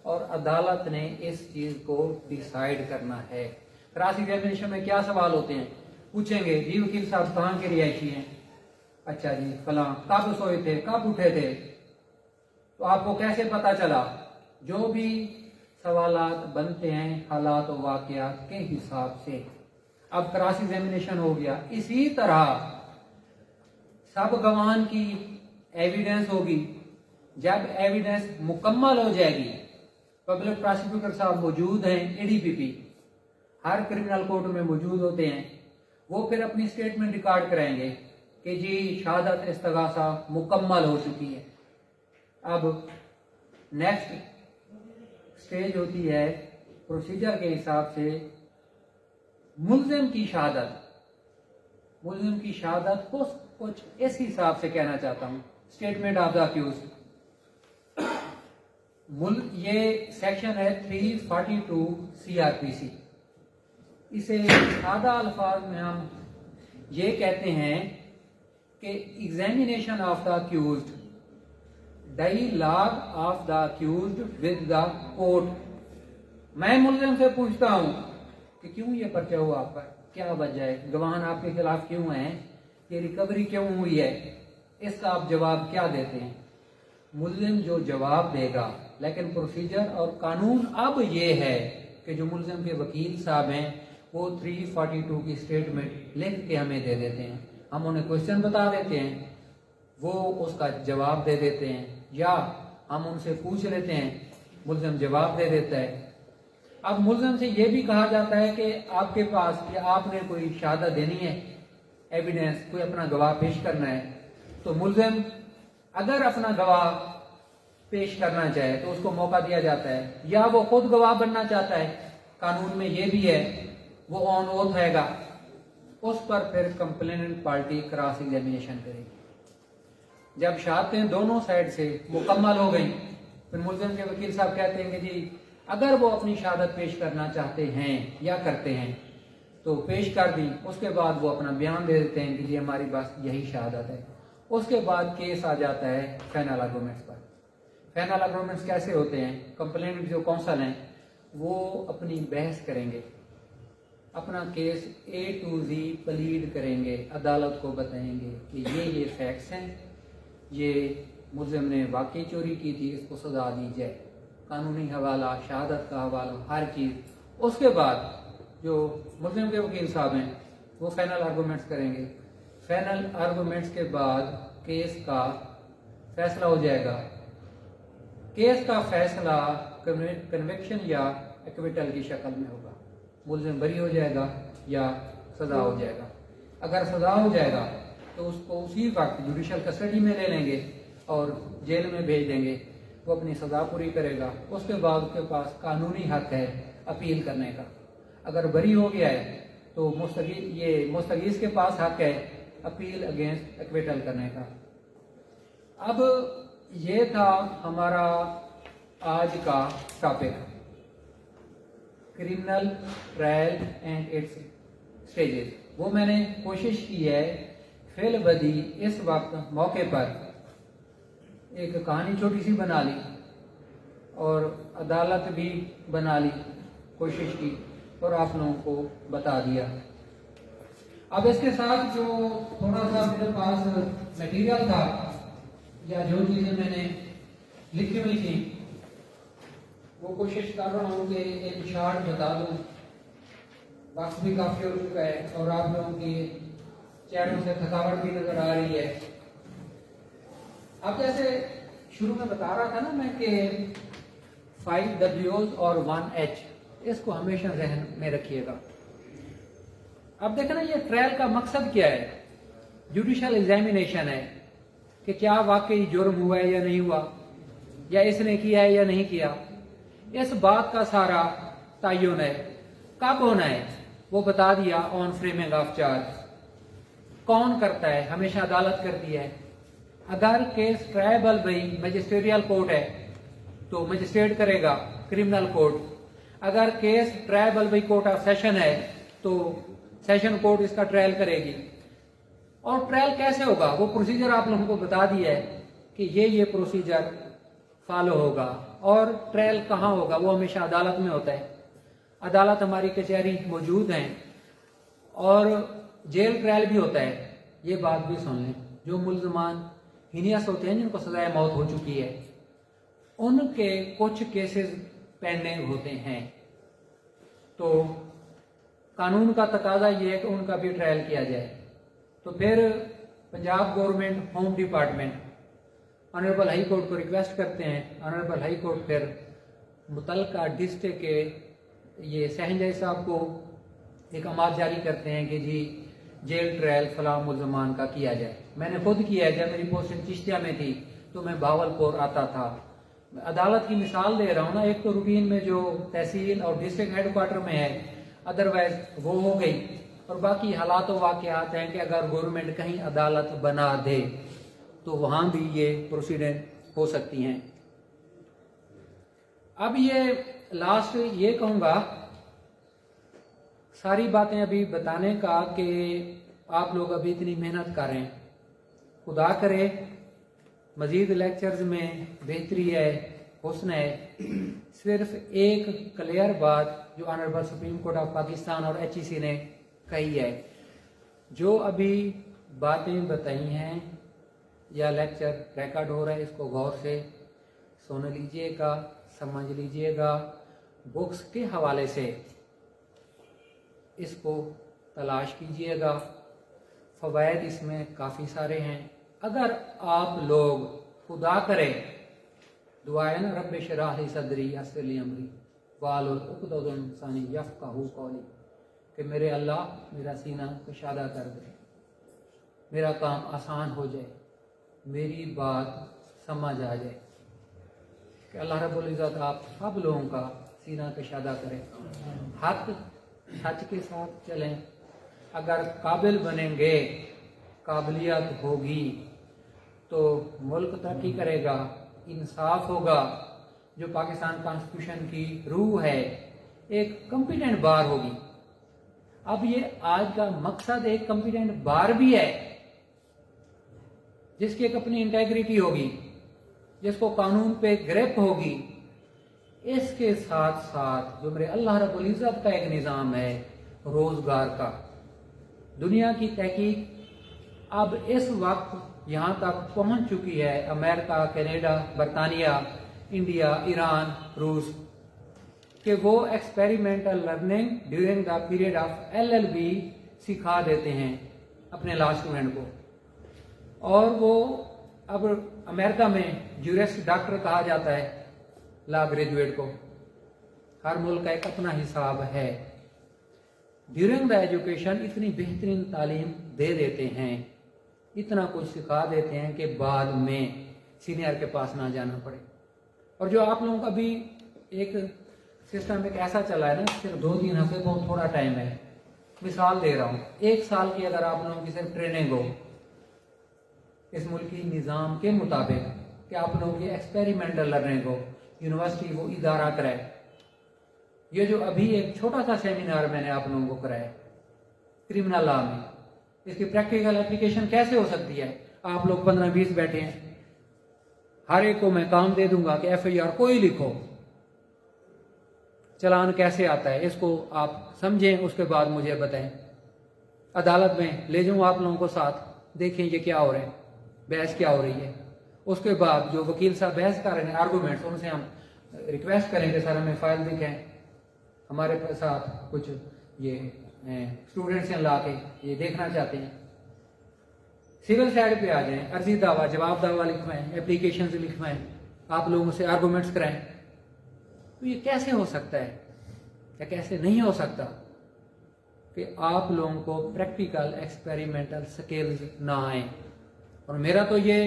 और अदालत ने इस चीज को डिसाइड करना है। क्रॉस एग्जामिनेशन में क्या सवाल होते हैं, पूछेंगे जी वकील साहब कहाँ के रिहायशी हैं, अच्छा जी फलां, कब सोए थे, कब उठे थे, तो आपको कैसे पता चला। जो भी सवालात बनते हैं हालात और वाक़यात के हिसाब से। अब क्रॉस एग्जामिनेशन हो गया। इसी तरह सब गवाहान की एविडेंस होगी। जब एविडेंस मुकम्मल हो जाएगी, पब्लिक प्रोसिक्यूटर साहब मौजूद हैं, ADPP हर क्रिमिनल कोर्ट में मौजूद होते हैं, वो फिर अपनी स्टेटमेंट रिकॉर्ड कराएंगे कि जी शहादत इस्तगासा मुकम्मल हो चुकी है। अब नेक्स्ट स्टेज होती है प्रोसीजर के हिसाब से मुल्जिम की शहादत। मुल्जिम की शहादत को कुछ इस हिसाब से कहना चाहता हूं, स्टेटमेंट ऑफ द अक्यूज्ड। ये सेक्शन है 342 CRPC। इसे सादा अल्फाज में हम ये कहते हैं कि examination of the accused, dialogue of the accused with the court. मैं मुल्जिम से पूछता हूं कि क्यों ये पर्चा हुआ आप पर, क्या वजह है, गवाहान आपके खिलाफ क्यों हैं, ये रिकवरी क्यों हुई है, इसका आप जवाब क्या देते हैं। मुल्जिम जो जवाब देगा, लेकिन प्रोसीजर और कानून अब ये है कि जो मुल्जिम के वकील साहब हैं वो 342 की स्टेटमेंट लिख के हमें दे देते हैं। हम उन्हें क्वेश्चन बता देते हैं, वो उसका जवाब दे देते हैं, या हम उनसे पूछ लेते हैं, मुल्जिम जवाब दे देता है। अब मुल्जिम से यह भी कहा जाता है कि आपके पास या आपने कोई शहादत देनी है, एविडेंस, कोई अपना गवाह पेश करना है, तो मुल्जिम अगर अपना गवाह पेश करना चाहे तो उसको मौका दिया जाता है, या वो खुद गवाह बनना चाहता है, कानून में ये भी है, वो ऑन ओथ रहेगा, उस पर फिर कंप्लेनेंट पार्टी क्रॉस एग्जामिनेशन करेगी। जब शहादतें दोनों साइड से मुकम्मल हो गई, फिर मुल्जिम के वकील साहब कहते हैं कि जी अगर वो अपनी शहादत पेश करना चाहते हैं या करते हैं तो पेश कर दी। उसके बाद वो अपना बयान दे देते हैं कि जी हमारी बस यही शहादत है। उसके बाद केस आ जाता है फाइनल आर्गूमेंट्स पर। फाइनल आर्गूमेंट्स कैसे होते हैं, कंप्लेनेंट जो कौंसल हैं वो अपनी बहस करेंगे, अपना case A to Z plead करेंगे, अदालत को बताएंगे कि ये फैक्ट्स हैं, ये मुल्जिम ने वाकई चोरी की थी, इसको सजा दी जाए, कानूनी हवाला, शहादत का हवाला, हर चीज़। उसके बाद जो मुल्जिम के वकील साहब हैं वो फाइनल आर्गूमेंट्स करेंगे। फाइनल आर्गूमेंट्स के बाद केस का फैसला हो जाएगा। केस का फैसला कन्विक्शन या एक्विटल की शक्ल में होगा। मुलजिम बरी हो जाएगा या सजा हो जाएगा। अगर सजा हो जाएगा तो उसको उसी वक्त जुडिशल कस्टडी में ले लेंगे और जेल में भेज देंगे। वो अपनी सजा पूरी करेगा। उसके बाद उसके पास कानूनी हक है अपील करने का। अगर बरी हो गया है तो मुस्तगीस के पास हक है अपील अगेंस्ट एक्विटल करने का। अब ये था हमारा आज का topic, criminal trial and it's stages. वो मैंने कोशिश की है फेल बदी इस वक्त मौके पर एक कहानी छोटी सी बना ली और अदालत भी बना ली, कोशिश की और आप लोगों को बता दिया। अब इसके साथ जो थोड़ा सा मेरे पास मटेरियल था या जो चीजें मैंने लिखी हुई थी वो कोशिश कर रहा हूँ कि एक शॉर्ट बता दूं। वक्त भी काफी हो चुका है और आप लोगों की चेहरों से थकावट भी नजर आ रही है। अब जैसे शुरू में बता रहा था ना मैं कि 5 W's और 1 H, इसको हमेशा जहन में रखिएगा। अब देखना ये ट्रायल का मकसद क्या है। जुडिशल एग्जामिनेशन है कि क्या वाकई जुर्म हुआ है या नहीं हुआ, या इसने किया है या नहीं किया। इस बात का सारा तयन है। कब होना है वो बता दिया, ऑन फ्रेमिंग ऑफ चार्ज। कौन करता है, हमेशा अदालत करती है। अगर केस ट्रायबल भाई मजिस्ट्रियल कोर्ट है तो मजिस्ट्रेट करेगा, क्रिमिनल कोर्ट। अगर केस ट्रायबल भाई कोर्ट ऑफ सेशन है तो सेशन कोर्ट इसका ट्रायल करेगी। और ट्रायल कैसे होगा वो प्रोसीजर आप लोगों को बता दिया है कि ये प्रोसीजर फॉलो होगा। और ट्रायल कहाँ होगा, वो हमेशा अदालत में होता है। अदालत हमारी कचहरी मौजूद है और जेल ट्रायल भी होता है। ये बात भी सुन लें, जो मुल्जमान हीनियस होते हैं जिनको सजाए मौत हो चुकी है उनके कुछ केसेस पेंडिंग होते हैं, तो कानून का तकाजा ये है कि उनका भी ट्रायल किया जाए। तो फिर Punjab government home department honourable high court को रिक्वेस्ट करते हैं। ऑनरेबल हाई कोर्ट फिर मुतलका डिस्ट्रिक्ट के ये सहन जज साहब को एक अमाद जारी करते हैं कि जी जेल ट्रायल फला मुल्जमान का किया जाए। मैंने खुद किया है। जब मेरी पोस्टिंग चिश्तिया में थी तो मैं भावलपुर आता था। अदालत की मिसाल दे रहा हूँ ना, एक तो रूटीन में जो तहसील और डिस्ट्रिक्ट हेडक्वार्टर में है, अदरवाइज वो हो गई। और बाकी हालात वाकयात हैं कि अगर गवर्नमेंट कहीं अदालत बना दे तो वहां भी ये प्रोसीडेंट हो सकती हैं। अब ये लास्ट ये कहूंगा, सारी बातें अभी बताने का कि आप लोग अभी इतनी मेहनत कर रहे हैं, खुदा करे मजीद लेक्चर्स में बेहतरी है, हुस्न है। सिर्फ एक क्लियर बात जो honourable supreme court of Pakistan और HEC ने कही है, जो अभी बातें बताई हैं या लेक्चर रिकॉर्ड हो रहा है, इसको गौर से सुन लीजिएगा, समझ लीजिएगा। बुक्स के हवाले से इसको तलाश कीजिएगा। फवायद इसमें काफ़ी सारे हैं। अगर आप लोग खुदा करें दुआएं ना, रब्बे शराह ली सदरी यस्सिर ली अमरी वाहलुल उक़दतम मिन लिसानी यफ़क़हू क़ौली, कि मेरे अल्लाह मेरा सीना कुशादा कर दे, मेरा काम आसान हो जाए, मेरी बात समझ आ जाए। कि अल्लाह रब्बुल इज़्ज़त आप सब लोगों का सीना कुशादा करें, हक सच के साथ चलें। अगर काबिल बनेंगे, काबिलियत होगी तो मुल्क तरक्की करेगा, इंसाफ होगा। जो पाकिस्तान कॉन्स्टिट्यूशन की रूह है, एक कॉम्पिटेंट बार होगी। अब ये आज का मकसद एक कॉम्पिटेंट बार भी है, जिसकी एक अपनी इंटेग्रिटी होगी, जिसको कानून पे ग्रिप होगी। इसके साथ साथ जो मेरे अल्लाह रब्बुल इज़्ज़त का एक निज़ाम है रोजगार का। दुनिया की तहकीक अब इस वक्त यहाँ तक पहुँच चुकी है, अमेरिका, कनाडा, बरतानिया, इंडिया, ईरान, रूस, कि वो experimental learning during the period of LLB सिखा देते हैं अपने लॉ स्टूडेंट को। और वो अब अमेरिका में जूरिस्ट डॉक्टर कहा जाता है लॉ ग्रेजुएट को। हर मुल्क का एक अपना हिसाब है। ड्यूरिंग द एजुकेशन इतनी बेहतरीन तालीम दे देते हैं, इतना कुछ सिखा देते हैं कि बाद में सीनियर के पास ना जाना पड़े। और जो आप लोगों का भी एक सिस्टम एक ऐसा चला है ना, सिर्फ 2-3 हफ्ते बहुत थोड़ा टाइम है। मिसाल दे रहा हूँ, 1 साल की अगर आप लोगों की सिर्फ ट्रेनिंग हो इस मुल्की निज़ाम के मुताबिक कि आप लोगों की एक्सपेरिमेंटल लर्निंग हो, यूनिवर्सिटी वो इदारा कराए। ये जो अभी एक छोटा सा सेमिनार मैंने आप लोगों को कराया क्रिमिनल लॉ में, इसकी प्रैक्टिकल एप्लीकेशन कैसे हो सकती है। आप लोग 15-20 बैठे हैं, हर एक को मैं काम दे दूंगा कि FIR कोई लिखो, चालान कैसे आता है इसको आप समझें, उसके बाद मुझे बताएं। अदालत में ले जाऊं आप लोगों को साथ, देखें ये क्या हो रहा है, बहस क्या हो रही है। उसके बाद जो वकील साहब बहस कर रहे हैं आर्गूमेंट्स, उनसे हम रिक्वेस्ट करेंगे सर हमें फाइल दिखाएं, हमारे साथ कुछ ये स्टूडेंट्स ला के ये देखना चाहते हैं। सिविल साइड पे आ जाएं, अर्जी दावा जवाब दावा लिखवाएं, एप्लीकेशन लिखवाएं, आप लोगों से आर्गूमेंट्स कराएं। तो ये कैसे हो सकता है या कैसे नहीं हो सकता कि आप लोगों को प्रैक्टिकल एक्सपेरिमेंटल स्किल्स ना आए। और मेरा तो ये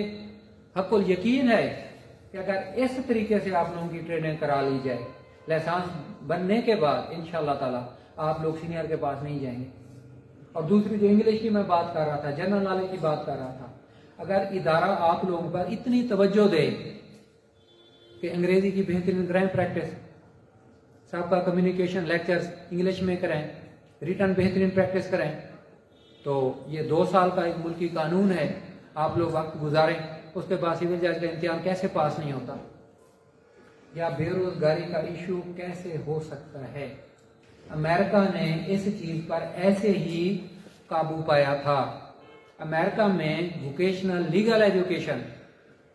हक़ुल यकीन है कि अगर इस तरीके से आप लोगों की ट्रेनिंग करा ली जाए, लाइसेंस बनने के बाद इंशाअल्लाह ताला आप लोग सीनियर के पास नहीं जाएंगे। और दूसरी जो इंग्लिश की मैं बात कर रहा था, जनरल नॉलेज की बात कर रहा था, अगर इदारा आप लोगों पर इतनी तवज्जो दे कि अंग्रेजी की बेहतरीन कराएं प्रैक्टिस, सबका कम्युनिकेशन लेक्चर्स इंग्लिश में कराएं, रिटर्न बेहतरीन प्रैक्टिस कराएं, तो ये 2 साल का एक मुल्की कानून है, आप लोग वक्त गुजारें। उसके बाद सिविल जज का इम्तिहान कैसे पास नहीं होता, या बेरोजगारी का इशू कैसे हो सकता है। अमेरिका ने इस चीज पर ऐसे ही काबू पाया था। अमेरिका में वोकेशनल लीगल एजुकेशन,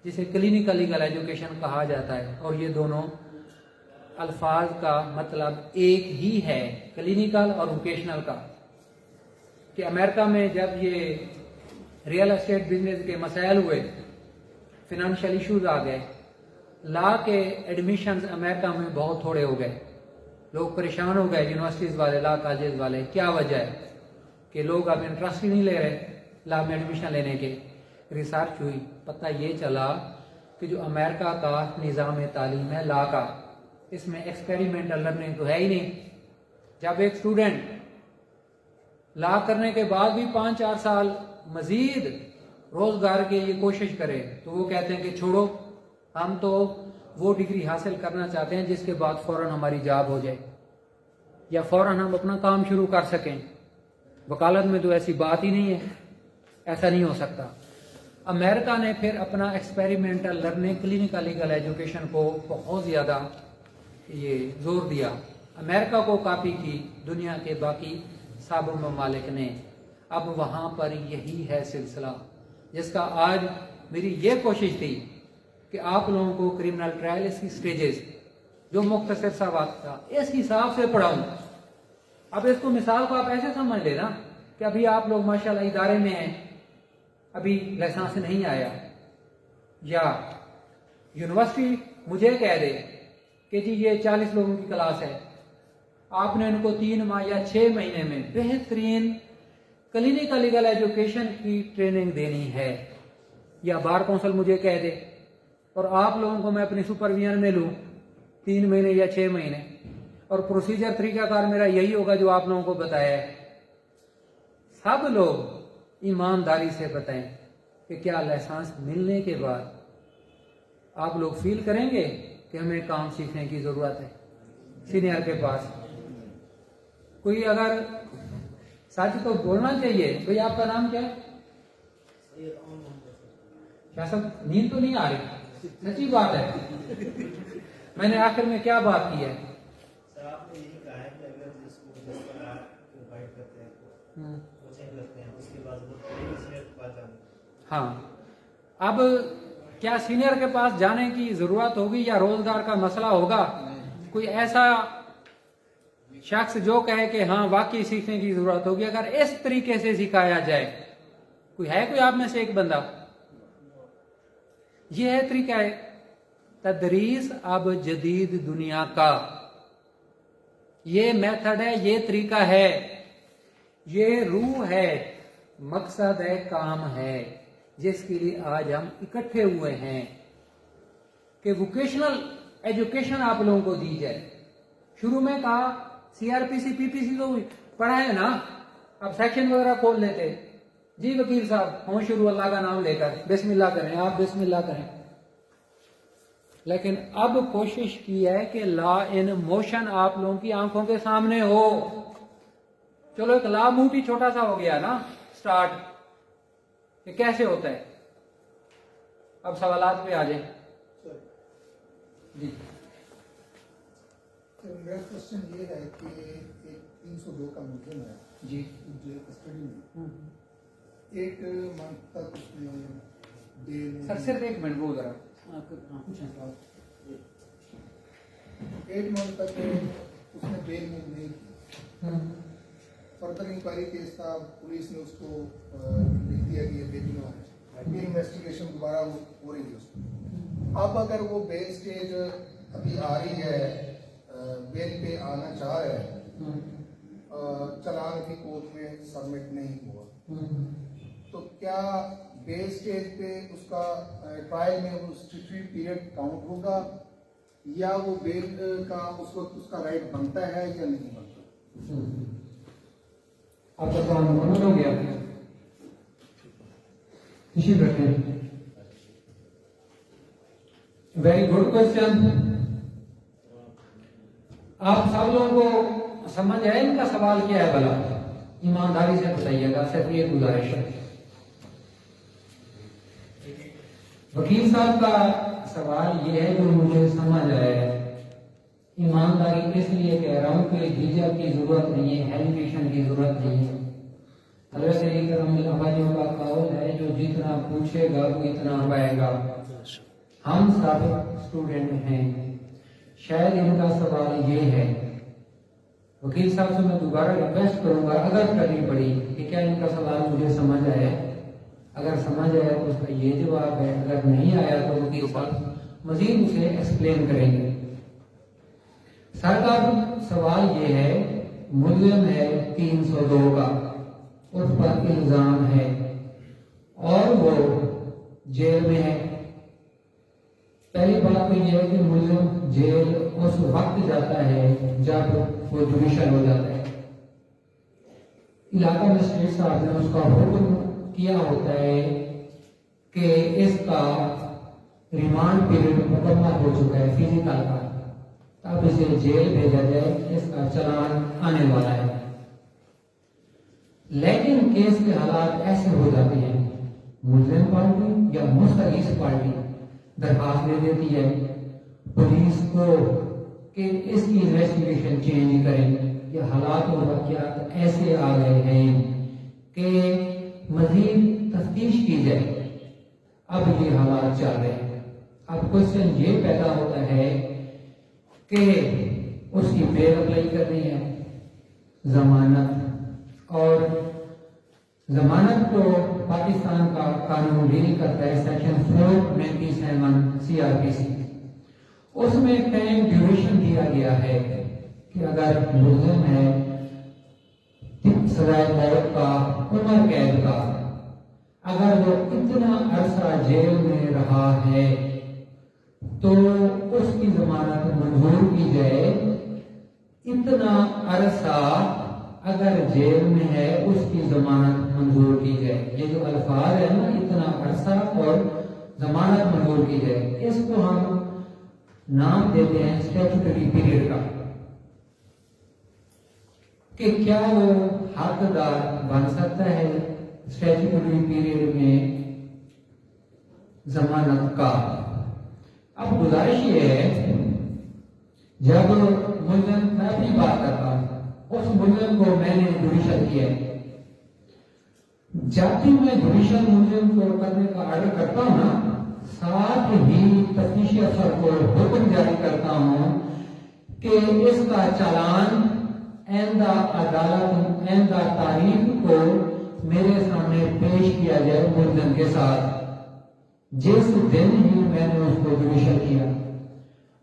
जिसे क्लिनिकल लीगल एजुकेशन कहा जाता है, और ये दोनों अल्फाज का मतलब एक ही है, क्लिनिकल और वोकेशनल का। कि अमेरिका में जब ये रियल एस्टेट बिजनेस के मसाइल हुए, फिनेंशियल इश्यूज आ गए, लॉ के एडमिशंस अमेरिका में बहुत थोड़े हो गए, लोग परेशान हो गए, यूनिवर्सिटीज वाले, लॉ कॉलेज वाले। क्या वजह है कि लोग अब इंटरेस्ट ही नहीं ले रहे लॉ में एडमिशन लेने के। रिसर्च हुई, पता ये चला कि जो अमेरिका का निज़ाम तालीम है लॉ का, इसमें एक्सपेरिमेंटल लर्निंग तो है ही नहीं। जब एक स्टूडेंट लॉ करने के बाद भी 5-4 साल मजीद रोजगार के लिए कोशिश करे, तो वो कहते हैं कि छोड़ो, हम तो वो डिग्री हासिल करना चाहते हैं जिसके बाद फौरन हमारी जॉब हो जाए या फौरन हम अपना काम शुरू कर सकें। वकालत में तो ऐसी बात ही नहीं है, ऐसा नहीं हो सकता। अमेरिका ने फिर अपना experimental learning, clinical legal education को बहुत ज़्यादा ये जोर दिया। अमेरिका को कॉपी की दुनिया के बाकी सब ममालिक ने। अब वहाँ पर यही है सिलसिला, जिसका आज मेरी ये कोशिश थी कि आप लोगों को क्रिमिनल ट्रायल इसकी स्टेजेस जो मुख्तसर सा वक्त था इस हिसाब से पढ़ाऊं। अब इसको मिसाल को आप ऐसे समझ लेना कि अभी आप लोग माशाल्लाह इदारे में हैं, अभी लाइसेंस नहीं आया, या यूनिवर्सिटी मुझे कह दे कि जी ये 40 लोगों की क्लास है, आपने उनको 3 माह या 6 महीने में बेहतरीन क्लिनिकल लीगल एजुकेशन की ट्रेनिंग देनी है, या बार काउंसिल मुझे कह दे और आप लोगों को मैं अपनी सुपरविजन में लूं 3 महीने या 6 महीने, और प्रोसीजर तरीकाकार मेरा यही होगा जो आप लोगों को बताया है। सब लोग ईमानदारी से बताएं कि क्या लाइसेंस मिलने के बाद आप लोग फील करेंगे कि हमें काम सीखने की जरूरत है सीनियर के पास। कोई अगर सच तो बोलना चाहिए। भाई आपका नाम क्या है? क्या सब नींद तो नहीं आ रही? सच्ची बात है। मैंने आखिर में क्या बात की है? सर आपने यही कहा है कि अगर जिसको 10 बार आप इनवाइट करते हैं तो कोचिंग करते हैं, उसके बाद वो सीनियर के पास जाते। हाँ, अब क्या सीनियर के पास जाने की जरूरत होगी या रोजगार का मसला होगा? कोई ऐसा शख्स जो कहे कि हाँ वाकई सीखने की जरूरत होगी, अगर इस तरीके से सिखाया जाए, कोई है कोई आप में से एक बंदा ये है तरीका है तदरीस अब जदीद दुनिया का। ये मेथड है, ये तरीका है, ये रूह है, मकसद है, काम है, जिसके लिए आज हम इकट्ठे हुए हैं कि वोकेशनल एजुकेशन आप लोगों को दी जाए। शुरू में कहा सीआरपीसी पीपीसी तो पढ़ा है ना, अब सेक्शन वगैरह खोल लेते। जी वकील साहब हों शुरू अल्लाह का नाम लेकर, बिस्मिल्लाह करें, आप बिस्मिल्लाह करें। लेकिन अब कोशिश की है कि लॉ इन मोशन आप लोगों की आंखों के सामने हो। चलो एक लॉ मूव भी छोटा सा हो गया ना स्टार्ट, कि कैसे होता है। अब सवालात पे आ जाए जी। तो मेरा क्वेश्चन ये है कि एक 302 का मुद्दा है जी जो कस्टडी में 8 मंथ तक उसने बेल सर सिर्फ एक मिनट वो जरा पूछें। 8 मंथ तक उसने बेल मूव नहीं की। फर्दर इंक्वायरी केस था, पुलिस ने उसको लिख दिया कि ये बेगुनाह है, फिर इन्वेस्टिगेशन दोबारा वो हो रही है उसको। अब अगर वो बेल स्टेज अभी आ रही है, बेल पे आना चाह रहा है, चालान अभी कोर्ट में सबमिट नहीं हुआ, तो क्या बेल स्टेज पे उसका ट्रायल में वो स्टिट्यूटरी पीरियड काउंट होगा या वो बेल का उस वक्त उसका राइट बनता है या नहीं बनता? आपका सवाल मुकम्मल हो गया? इसी बैठे। Very good question. आप सब लोगों को समझ आया इनका सवाल क्या है भला? ईमानदारी से बताइएगा, सिर्फ ये गुजारिश है। वकील साहब का सवाल ये है जो मुझे समझ आया है। ईमानदारी इसलिए कह रहा हूं कि हिजाब की जरूरत नहीं है, हेजिटेशन की जरूरत नहीं है। हज़रत इकराम का कौल है जो जितना पूछेगा वो इतना पाएगा। हम सब स्टूडेंट हैं, शायद इनका सवाल ये है। वकील साहब से मैं दोबारा रिक्वेस्ट करूंगा अगर करनी पड़ी कि क्या इनका सवाल मुझे समझ आया। अगर समझ आया तो उसका ये जवाब है, अगर नहीं आया तो वकील साहब मजीद उसे एक्सप्लेन करेंगे। सर का सवाल ये है, मुल्ज़िम है 302 का, उस पर इल्जाम है और वो जेल में है। पहली बात तो यह है कि मुल्ज़िम जेल उस वक्त जाता है जब वो जुडिशल हो जाता है। इलाका मजिस्ट्रेट साहब ने उसका हुक्म किया होता है कि इसका रिमांड पीरियड मुकम्मल हो चुका है फिजिकल का, तब इसे जेल भेजा जाए, इसका चालान आने वाला है। लेकिन केस के हालात ऐसे हो जाते हैं, मुस्लिम पार्टी या मुस्तगीस पार्टी दरखास्त दे देती है पुलिस को कि इसकी इन्वेस्टिगेशन चेंज करें। ये हालात और वाक़यात ऐसे आ गए हैं कि मजीद तफ्तीश की जाए। अब ये हालात चल रहे हैं। अब क्वेश्चन ये पैदा होता है कि उसकी बेल अप्लाई करनी है, जमानत, और जमानत को पाकिस्तान का कानून डील करता है सेक्शन 497 सीआरपीसी। उसमें टाइम ड्यूरेशन दिया गया है कि अगर मुल्ज़िम है सजाए मौत का, उम्र कैद का, अगर वो इतना अरसा जेल में रहा है तो उसकी जमानत मंजूर की जाए। इतना अरसा अगर जेल में है उसकी जमानत मंजूर की जाए। ये जो अल्फाज है ना, इतना अरसा और जमानत मंजूर की जाए, इसको हम नाम देते हैं स्टैट्यूटरी पीरियड का। कि क्या वो हकदार बन सकता है स्टैट्यूटरी पीरियड में जमानत का। अब गुजारिश ये है, जब मुल्ज़िम, मैं अपनी बात करता हूं, उस मुल्ज़िम को मैंने जुडिशल किया है। जब भी मैं जुडिशल मुल्ज़िम को करने का ऑर्डर करता हूं ना, साथ ही तफ्तीशी अफसर को हुक्म जारी करता हूं कि इसका चालान आइंदा अदालत, आइंदा तारीख को मेरे सामने पेश किया जाए मुल्ज़िम के साथ। जिस दिन ही मैंने उसको जुडिशल किया,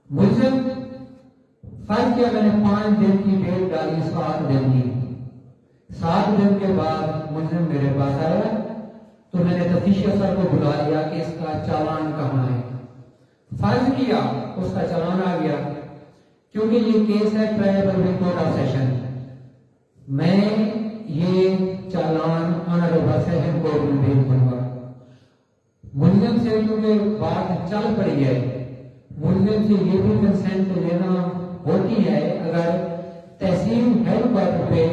मुलजिम फर्ज किया, मैंने 5 दिन की डेट डाली, 7 दिन की। 7 दिन के बाद मुलजिम मेरे पास आया तो मैंने तफ्तीशी अफसर को बुला लिया कि इसका चालान कहाँ है। फर्ज किया उसका चालान आ गया, क्योंकि ये केस है ट्रायबल कोर्ट ऑफ सेशन, मैं ये चालान ऑनरेबल सेशन कोर्ट में भेज दूंगा। मुलजिम से क्योंकि बात चल पड़ी है, मुलजिम से ये भी कंसेंट लेना होती है अगर तहसील हेडक्वार्टर पे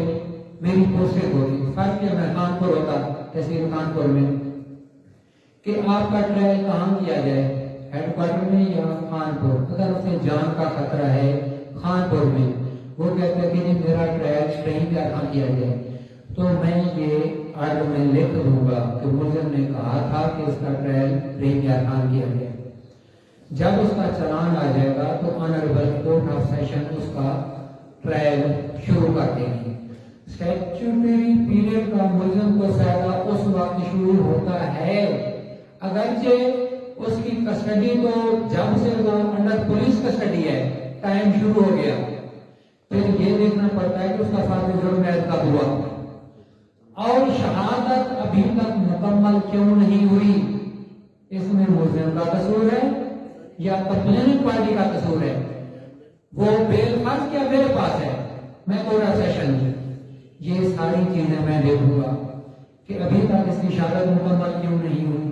मेरी पोस्टिंग होती। फर्ज किया मैं कानपुर होता, तहसील कानपुर में, कि आपका ट्रायल कहाँ किया जाए, हेडक्वार्टर में या कानपुर। अगर उसे जान का खतरा है कानपुर में, वो कहता है कि नहीं मेरा ट्रायल कहीं पे कहाँ किया जाए, तो मैं ये आर्डर में लिख दूंगा कि मुलजिम ने कहा था कि इसका ट्रायल कहीं या कहाँ किया जाए। जब उसका चालान आ जाएगा तो ऑनरेबल कोर्ट ऑफ सेशन उसका ट्रायल शुरू कर देगी। स्टैट्यूटरी पीरियड का मुलजिम को फायदा उस वक्त शुरू होता है अगरचे उसकी कस्टडी तो जब से वो अंडर पुलिस कस्टडी है टाइम शुरू हो गया, फिर ये देखना पड़ता है कि उसका फार्द जुर्म कब हुआ और शहादत अभी तक मुकम्मल क्यों नहीं हुई। इसमें मुलजिम का कसूर है या कंप्लेनिंग पार्टी का कसूर है। वो बेल फर्ज क्या मेरे पास है, मैं कोर्ट ऑफ सेशन हूं, ये सारी चीजें मैं देखूंगा कि अभी तक इसकी शहादत मुकम्मल क्यों नहीं हुई,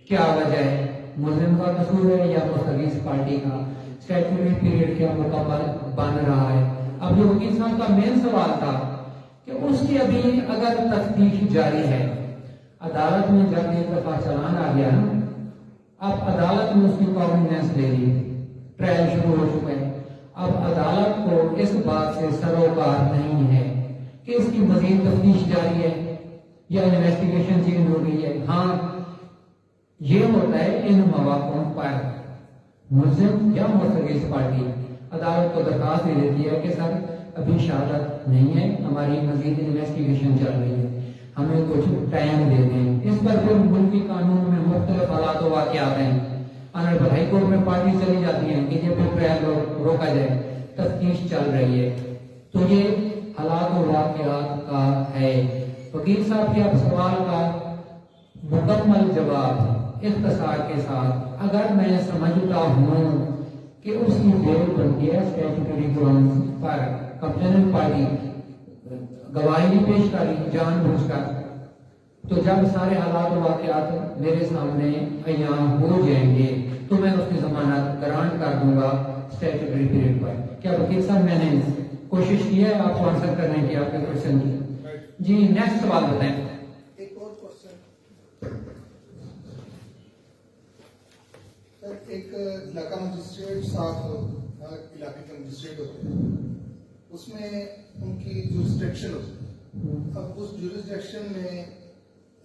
क्या वजह है, मुलजिम का कसूर है या मुस्तगीस पार्टी का, स्टैट्यूटरी पीरियड क्या मुकम्मल बन रहा है। अब जो वकील साहब का मेन सवाल था कि उसकी अभी अगर तफ्तीश जारी है, अदालत में जब एक दफा चालान आ गया ना, अब अदालत में उसकी कॉग्निजेंस ले ली, ट्रायल शुरू हो चुका है। अब अदालत को इस बात से सरोकार नहीं है कि इसकी मजीद तफ्तीश जारी है या इन्वेस्टिगेशन चेंज हो गई है। हाँ, ये होता है इन मौकों पर मुलजिम या मुस्तगीस पार्टी अदालत को दरखास्त दे देती है कि सर अभी शहादत नहीं है, हमारी मजीद इन्वेस्टिगेशन चल रही है, हमें कुछ टाइम दे दें। इस पर फिर मुल्की कानून में मुख्तलिफ हालात वाक़यात हैं, ऑनरेबल हाई कोर्ट में पार्टी चली जाती है कि ये फिर ट्रायल रोका जाए, तफ्तीश चल रही है। तो ये हालात वाक़यात का है। वकील साहब के अब सवाल का मुकम्मल जवाब इख्तिसार के साथ, अगर मैं समझता हूँ कि उसकी डेट बनती है स्टैट्यूटरी ग्राउंड्स पर, कंप्लेनेंट पार्टी गवाही नहीं पेश करी जानबूझकर, तो जब सारे हालात वाक़यात मेरे सामने यहाँ हो जाएंगे तो मैं उसकी जमानत ग्रांट कर दूंगा स्टैट्यूटरी पीरियड पर। क्या वकील साहब मैंने कोशिश की है आपको आंसर करने की आपके क्वेश्चन की? जी, नेक्स्ट सवाल बताएं। एक और क्वेश्चन सर, एक इलाका मजिस्ट्रेट साहब इलाके के मजिस्ट्रेट होते हैं, उसमें उनकी जुरिस्डिक्शन होती है। अब उस जुरिस्डिक्शन में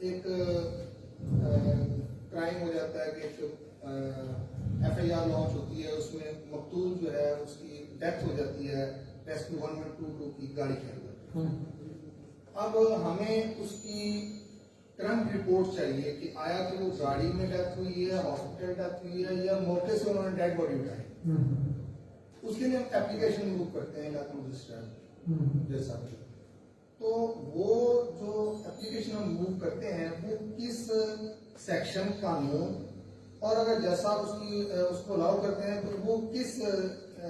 एक क्राइम हो जाता है कि एक FIR लॉन्च होती है, उसमें मकतूल जो है उसकी डेथ हो जाती है रेस्क्यू 122 की गाड़ी के अंदर। अब हमें उसकी करंट रिपोर्ट चाहिए कि आया कि वो गाड़ी में डेथ हुई है, हॉस्पिटल डेथ हुई है या मौके से उन्होंने डेड बॉडी उठाई। उसके लिए हम एप्लीकेशन मूव करते हैं इलाका मजिस्ट्रेट जैसा। तो वो जो एप्लीकेशन हम मूव करते हैं वो किस सेक्शन कानून और अगर जैसा उसको अलाउ करते हैं तो वो किस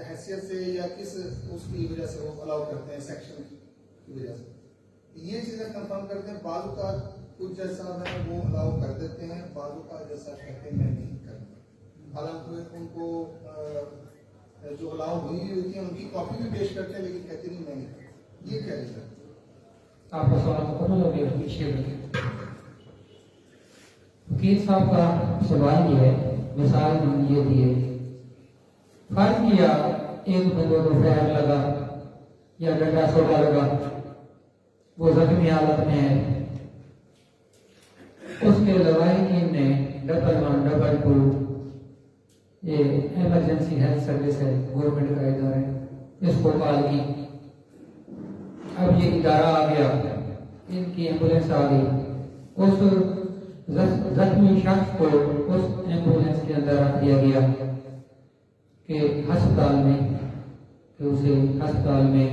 हैसियत से या किस उसकी वजह से वो अलाउ करते हैं सेक्शन की वजह से, ये चीजें कंफर्म करते हैं। बाजू का कुछ जैसा है वो अलाउ कर देते हैं, बाजू का जैसा कहते हैं नहीं करते। हालांकि उनको जो अलाउ हुई होती है उनकी कॉपी भी पेश करते हैं लेकिन कहते नहीं मैं नहीं करता। ये क्या रीजन? आपका सवाल मुकम्मल हो गया, पीछे वकील साहब का सवाल ये है, मिसाल ये दिए, फर्ज किया एक बंदे को फैर लगा या डंडा सोटा लगा, वो जख्मी हालत में है, उसके लवाहिकीन ने डबल 1 डबल 2 ये इमरजेंसी हेल्थ सर्विस है, गवर्नमेंट का इदारा है, इसको कॉल की। अब ये इदारा आ गया, इनकी एम्बुलेंस आ गई, उस जख्मी शख्स को उस एम्बुलेंस के अंदर रख दिया गया कि अस्पताल में, कि उसे अस्पताल में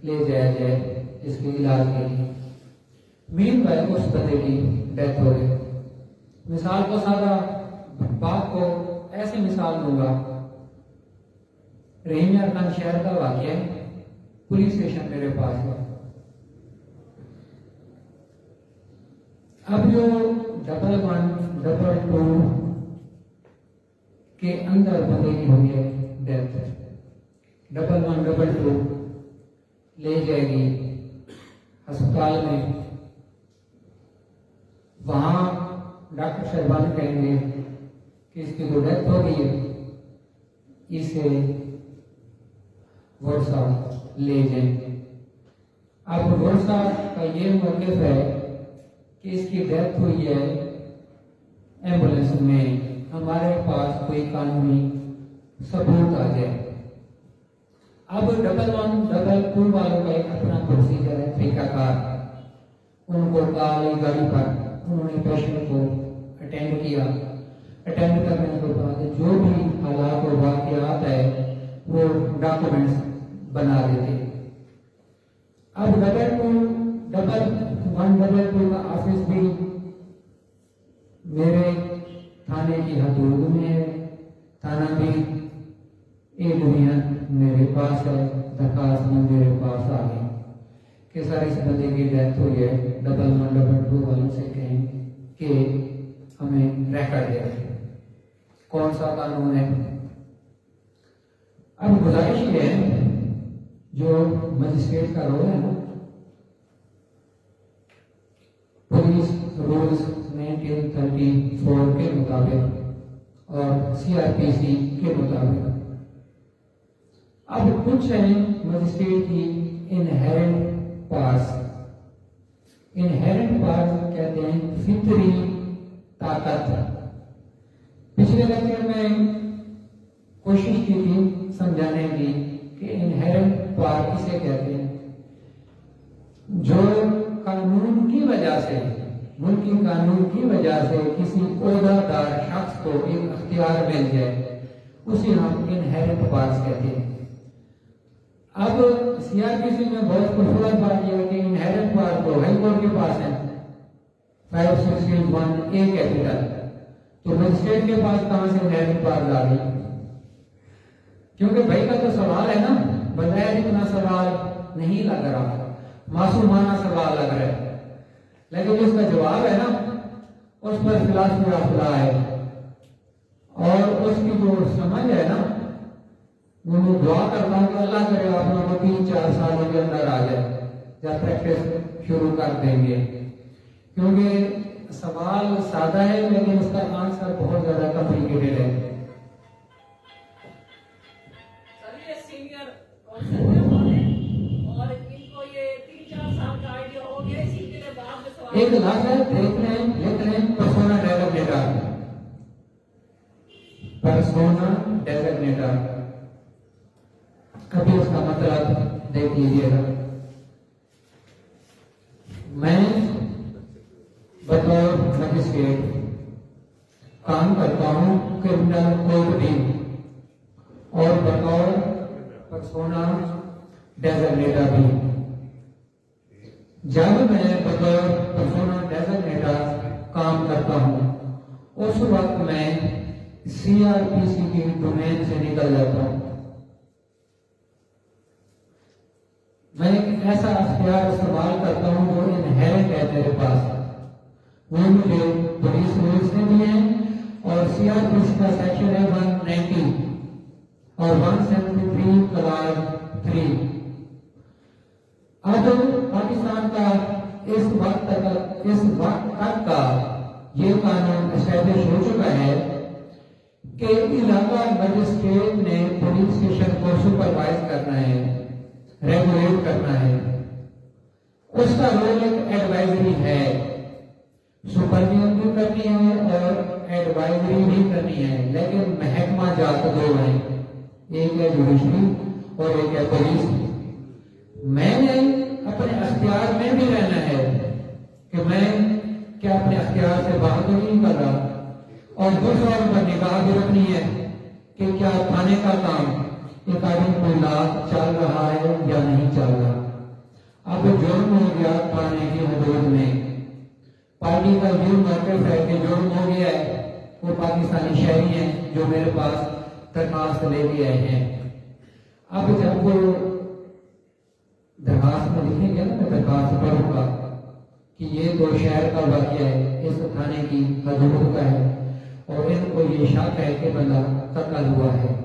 ले जाया जाए इसके इलाज के लिए। मीनवाइल उस बंदे की डेथ हो गई। मिसाल को सादा बात को ऐसे मिसाल दूंगा, रहीम यार खान शहर का वाकया है, पुलिस स्टेशन मेरे पास है। अब जो 112 के अंदर बंदे की हुई है डेथ, 1112 ले जाएगी अस्पताल में, वहां डॉक्टर शहबान कहेंगे कि इसकी तो डेथ हो गई है, इसे वर्षा ले जाएंगे। अब वर्षा का ये मौक़िफ़ है कि इसकी डेथ हुई है एम्बुलेंस में, हमारे पास कोई कानूनी सबूत आ जाए। अब 1112 वालों का एक अपना प्रोसीजर है, तरीकाकार। उनको काली गाड़ी पर उन्होंने पेशेंट को अटेंड किया। अटेंड करने के बाद जो भी हालात और वाक़यात है वो डॉक्यूमेंट्स बना देते। अब 112 का ऑफिस भी मेरे थाने की हदूद में है, थाना भी एक डिवीजन मेरे पास है। दरखास्त में मेरे पास आ गई कि सर इस बंदे की डेथ हुई है, 1112 वालों से कहें कि हमें रिकॉर्ड दे। कौन सा कानून है? अब गुजारिश ये है, जो मजिस्ट्रेट का रोल है ना, पुलिस रूल्स 1934 के मुताबिक और सीआरपीसी के मुताबिक, अब कुछ है मजिस्ट्रेट की इनहेरेंट पावर्स। इनहेरेंट पावर्स कहते हैं फितरी ताकत। पिछले लेक्चर में कोशिश की थी समझाने की कि इनहेरेंट पावर किसे कहते हैं, जो कानून की वजह से, मुल्की कानून की वजह से किसी ओहदादार शख्स को एक अख्तियार मिल जाए, उसे हम इनहेरेंट पावर्स कहते हैं। अब सीआरपीसी में बहुत खूबसूरत बात यह है कि इनहेरेंट पावर तो हाई कोर्ट के पास है, 561A कैपिटल, तो मजिस्ट्रेट के पास कहां से इनहेरेंट पावर आ गई? क्योंकि भाई का तो सवाल है ना, बजाय इतना सवाल नहीं लग रहा, मासूमाना सवाल लग रहा है, लेकिन उसका जवाब है ना, उस पर फिलासफी अफला है और उसकी जो समझ है ना, वो दुआ करता हूं कि अल्लाह करे आप लोगों को 3-4 सालों के अंदर आ जाए, जब प्रैक्टिस शुरू कर देंगे। क्योंकि सवाल सादा है लेकिन उसका आंसर बहुत ज्यादा कॉम्प्लिकेटेड है। एक लाख है, देख रहे हैं पर्सोना डेजिग्नेटर, पर्सोना डेजिग्नेटर। अभी उसका मतलब देख लीजिएगा। मैं बतौर मजिस्ट्रेट काम करता हूं क्रिमिनल कोर्ट में और बतौर पर्सोना डेजिग्नेटर भी। जब मैं बतौर पर्सोना डेजिग्नेटर काम करता हूं उस वक्त मैं सीआरपीसी की डोमेन से निकल जाता हूं। मैं एक ऐसा अख्तियार इस्तेमाल करता हूं जो इनहेरेंट है मेरे पास, वो मुझे पुलिस रूल्स ने दिए हैं और सीआरपीसी का सेक्शन है 190 और 173 क्लास 3। अब पाकिस्तान का इस वक्त तक का ये कानून एस्टैब्लिश हो चुका है कि इलाका मजिस्ट्रेट ने पुलिस स्टेशन को सुपरवाइज करना है, रेगुलेट करना है। उसका रोल एक एडवाइजरी है, सुपरविजन भी करनी है और एडवाइजरी भी करनी है, लेकिन महकमा जात दो है, एक है जुडिशरी और एक है पुलिस। मैंने अपने अख्तियार में भी रहना है कि मैं क्या अपने अख्तियार से बाहर तो नहीं कर रहा? और दूसरा पर निगाह भी रखनी है कि क्या थाने का काम एक आदमी को लाभ चल रहा है या नहीं चल रहा। अब जुर्म हो गया थाने की हदूद में, पार्टी का जो मौकफ है कि जुर्म हो गया है, वो पाकिस्तानी शहरी हैं जो मेरे पास दरखास्त लेके आए हैं। अब जब वो दरखास्त में लिखेंगे ना, मैं दरखास्त पढ़ूंगा कि ये तो शहर का वाक़या है, इस थाने की हदूद का है और इनको ये शक है कि बंदा कत्ल हुआ है।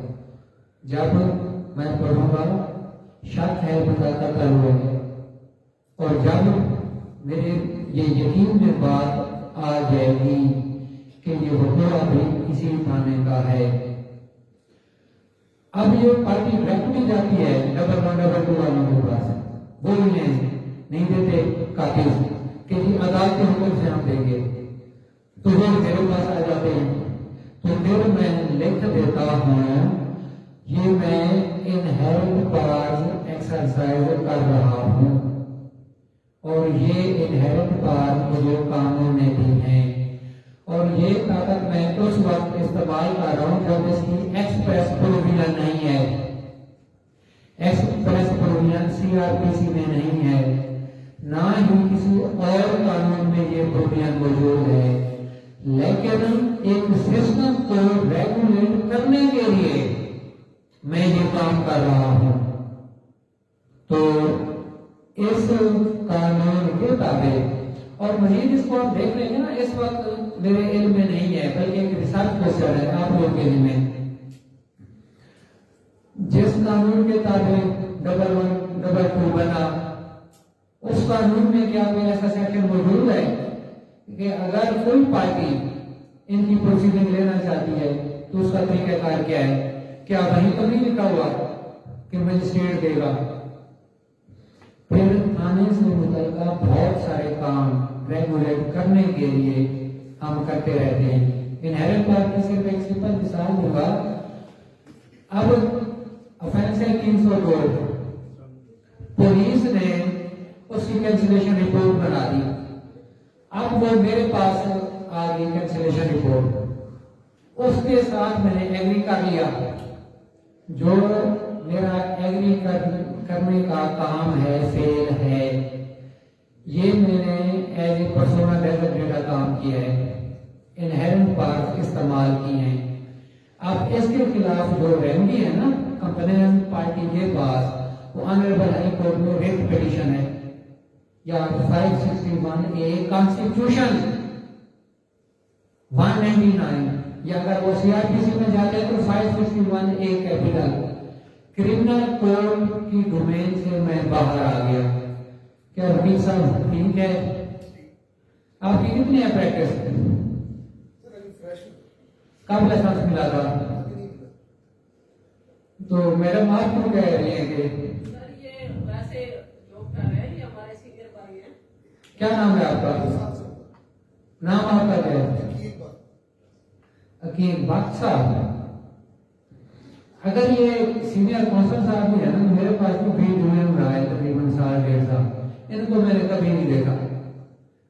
जब मैं पढ़ूंगा शक है बंदा कत्ल हुआ है, और जब मेरे ये यकीन में बात आ जाएगी कि ये हुक्म भी किसी थाने का है। अब ये पार्टी डायरेक्टली जाती है डबल 1 डबल 2 वालों के पास, वो इन्हें नहीं देते कातिल कि जी अदालत के हुक्म से हम देंगे, तो वो मेरे पास आ जाते हैं। तो फिर मैं लिख देता हूँ ये मैं इनहेरेंट पावर्स एक्सरसाइज कर रहा हूँ और ये इनहेरेंट पावर मुझे कानून ने दी है और ये ताकत मैं उस वक्त इस्तेमाल कर रहा हूँ जब इसकी एक्सप्रेस प्रोविजन नहीं है। एक्सप्रेस प्रोविजन CRPC में नहीं है, ना ही किसी और कानून में ये प्रोविजन मौजूद है, लेकिन एक सिस्टम को रेगुलेट करने के लिए मैं ये काम कर रहा हूँ। तो इस कानून के ताबे, और मजीद इसको आप देख लेंगे ना, इस वक्त मेरे इल्म में नहीं है बल्कि एक रिसर्च क्वेश्चन है आप लोगों के लिए। जिस कानून के ताबे डबल 1 डबल 2 बना, उस कानून में क्या कोई ऐसा सेक्शन मौजूद है कि अगर कोई पार्टी इनकी प्रोसीडिंग लेना चाहती है तो उसका तरीकाकार क्या है? क्या वहीं तो नहीं लिखा हुआ कि मजिस्ट्रेट देगा? फिर थाने से मुतल्लिका बहुत सारे काम रेगुलेट करने के लिए हम करते रहते हैं। इनहेरेंट पावर की सिर्फ एक सिंपल मिसाल दूंगा। अब ऑफेंस है 302, पुलिस ने उसकी कैंसिलेशन रिपोर्ट बना दी। अब वो मेरे पास आ गई कैंसिलेशन रिपोर्ट, उसके साथ मैंने एग्री कर लिया। जो मेरा एग्री करने का काम है, फेल है, ये मैंने एज ए पर्सोना डेटा काम किया है, इनहेरेंट पावर्स इस्तेमाल की हैं। अब इसके खिलाफ जो रेमेडी है ना कंप्लेनेंट पार्टी के पास, वो ऑनरेबल हाई कोर्ट में रिट पिटीशन है या 561A कॉन्स्टिट्यूशन 199, या अगर वो CRPC में जाते हैं तो 561A कैपिटल। क्रिमिनल कोड की डोमेन से मैं बाहर आ गया। क्या रफीक साहब ठीक है? आपकी कितनी है प्रैक्टिस? कब लाइसेंस मिला था? तो मैडम आप क्यों कह रही है कि सर ये वैसे जॉब कर रहे हैं, ये हमारे सीनियर भाई हैं। क्या नाम है आपका? नाम आपका क्या है? अकील भक्त साहब। अगर ये सीनियर कौंसल साहब भी है ना, मेरे पास भी बीट यूनियन रहा है तकरीबन 1.5 साल, इनको मैंने कभी नहीं देखा।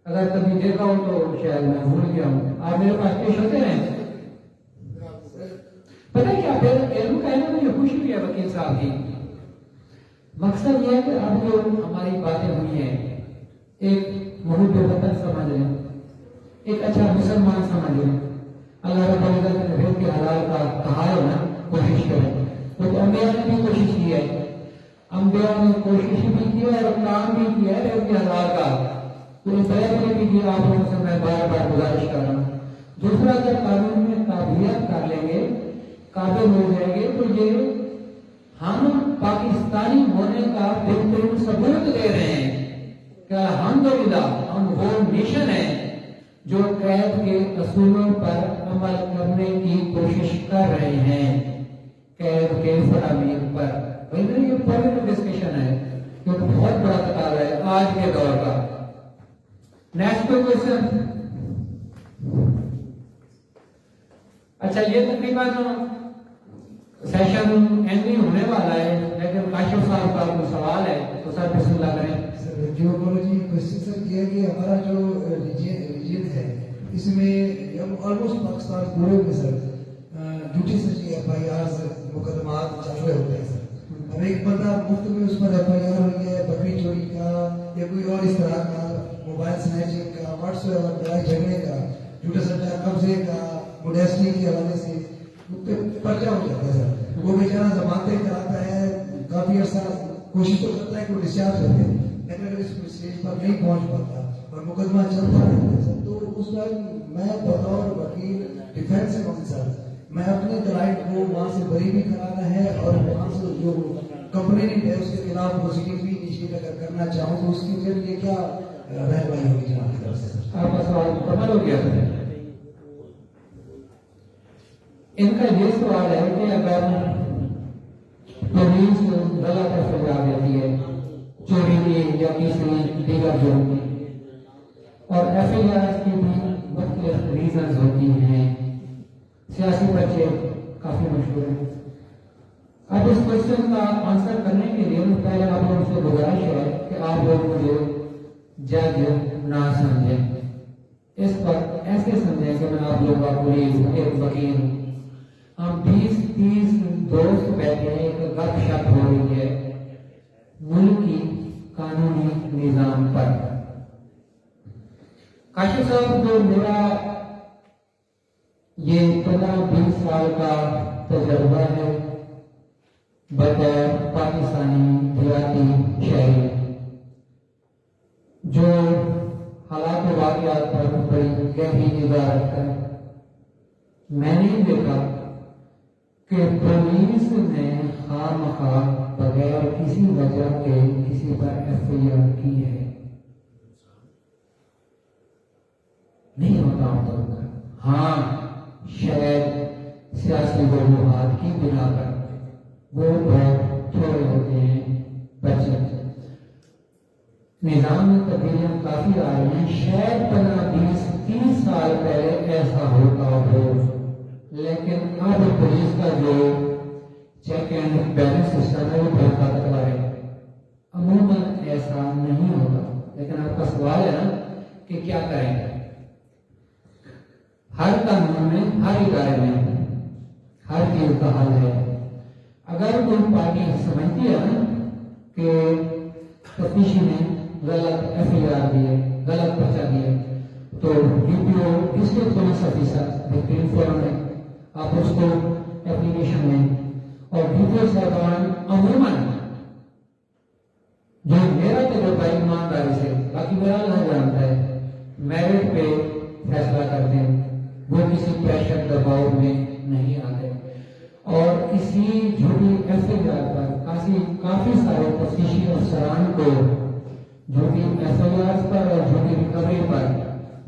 अगर कभी देखा हो तो शायद मैं भूल गया हूँ। आप मेरे पास पेश होते हैं? पता है क्या, फिर इल्म का है ना, मुझे खुशी भी है वकील साहब की। मकसद यह है कि अब जो हमारी बातें हुई हैं, एक मुहब्ब वतन समझ लें, एक अच्छा मुसलमान समझ लें। अल्लाह रब्बुल इज्जत ने फिर के हलाल का कहा है ना, कोशिश करें। तो अंबिया ने भी कोशिश की है, अंबिया ने कोशिश भी की है और काम भी किया है फिर के हलाल का। तो इस तरह ने भी किया, आप लोगों से मैं बार बार गुजारिश कर रहा हूँ। दूसरा, जब कानून में काबिलियत कर लेंगे, काबिल हो जाएंगे, तो ये हम पाकिस्तानी होने का बेहतरीन सबूत दे रहे हैं कि अल्हम्दुलिल्लाह हम वो नेशन है जो कैद के असूलों पर अमल करने की कोशिश कर रहे हैं, कैद के फरामीन पर। वही ये पॉलिटिकल डिस्कशन है जो बहुत बड़ा तकाजा है आज के दौर का। Next question. अच्छा, ये तकरीबन सेशन एंडिंग होने वाला है। लेकिन काशिफ साहब का कोई सवाल है तो सर बिस्मिल्लाह करें। सर जियोलॉजी क्वेश्चन सर ये है कि हमारा जो रीजन है इसमें हम ऑलमोस्ट पाकिस्तान पूरे में सर ड्यूटी से FIR मुकदमा चल रहे होते हैं सर। अब एक बंदा मुफ्त में उस पर FIR हुई है बकरी चोरी का या कोई और इस तरह का मोबाइल स्नैचिंग का व्हाट्सएप लड़ाई झगड़े का झूठा सच्चा कब्जे का मोडेस्टी के हवाले से पर्चा हो जाता है सर। वो बेचारा जमानतें कराता है काफी अर्सा कोशिश तो करता है कि वो डिस्चार्ज हो जाए लेकिन अगर इस स्टेज पर नहीं पहुंच पाता और मुकदमा चलता रहता है सर तो उस टाइम मैं बतौर वकील डिफेंस ऑफिसर मैं अपने क्लाइंट को वहां से बरी भी कराना है और वहां से जो कंप्लेंट है उसके खिलाफ प्रोसीडिंग भी इनिशिएट अगर करना चाहूँ तो उसके लिए क्या रहनुमाई होगी जनाब की तरफ से सर? आपका सवाल मुकम्मल हो गया है। इनका ये सवाल है कि अगर पुलिस गलत FIR देती है चोरी की या किसी दीगर जुर्म की और FIR की भी मुख्तलिफ रीजन होती हैं, सियासी पर्चे काफी मशहूर हैं। अब इस क्वेश्चन का आंसर करने के लिए पहले आप लोगों से गुजारिश है कि आप लोग मुझे जज ना समझें, इस पर ऐसे समझें कि मैं आप लोगों का पुलिस एक वकील हूं। हम 20-30 दोस्त बैठे हैं, एक गपशप हो रही है मुल्की कानूनी निजाम पर। काशिफ साहब जो मेरा ये 15-20 साल का तजर्बा है बतौर पाकिस्तानी देहाती शहरी, जो हालात वाक़यात पर बड़ी गहरी निगाह रखकर मैंने देखा कि पुलिस ने खामखा बगैर किसी वजह के किसी पर FIR की है। नहीं होता होता, हाँ शायद सियासी वजूहात की बिना पर वो बहुत थोड़े होते हैं बच्चे। निजाम में तब्दीलियां काफी आ रही हैं, शायद 15-20-30 साल पहले ऐसा होता हो, लेकिन अब पुलिस का जो चेक एंड बैलेंस सिस्टम है वो बहुत ताकतवर है, अमूमन ऐसा नहीं होता। लेकिन आपका सवाल है ना कि क्या करें। हर कानून में, हर इदारे में हर चीज का हल है। अगर कोई पार्टी समझती है ना कि तफ्तीशी ने गलत FIR दिए, गलत पर्चा दिए, तो DPO डिस्ट्रिक्ट पुलिस ऑफिसर बेहतरीन फोरम है, आप उसको एप्लीकेशन में और DPO साहबान अमूमन जो मेरा तजुर्बा ईमानदारी से, बाकी मेरा अल्लाह जानता है, मेरिट पे फैसला करते हैं, वो किसी प्रेशर दबाव में नहीं आते। और इसी झूठी FIR पर काफी सारे तफ्तीशी अफसरान को झूठी FIR पर और झूठी रिकवरी पर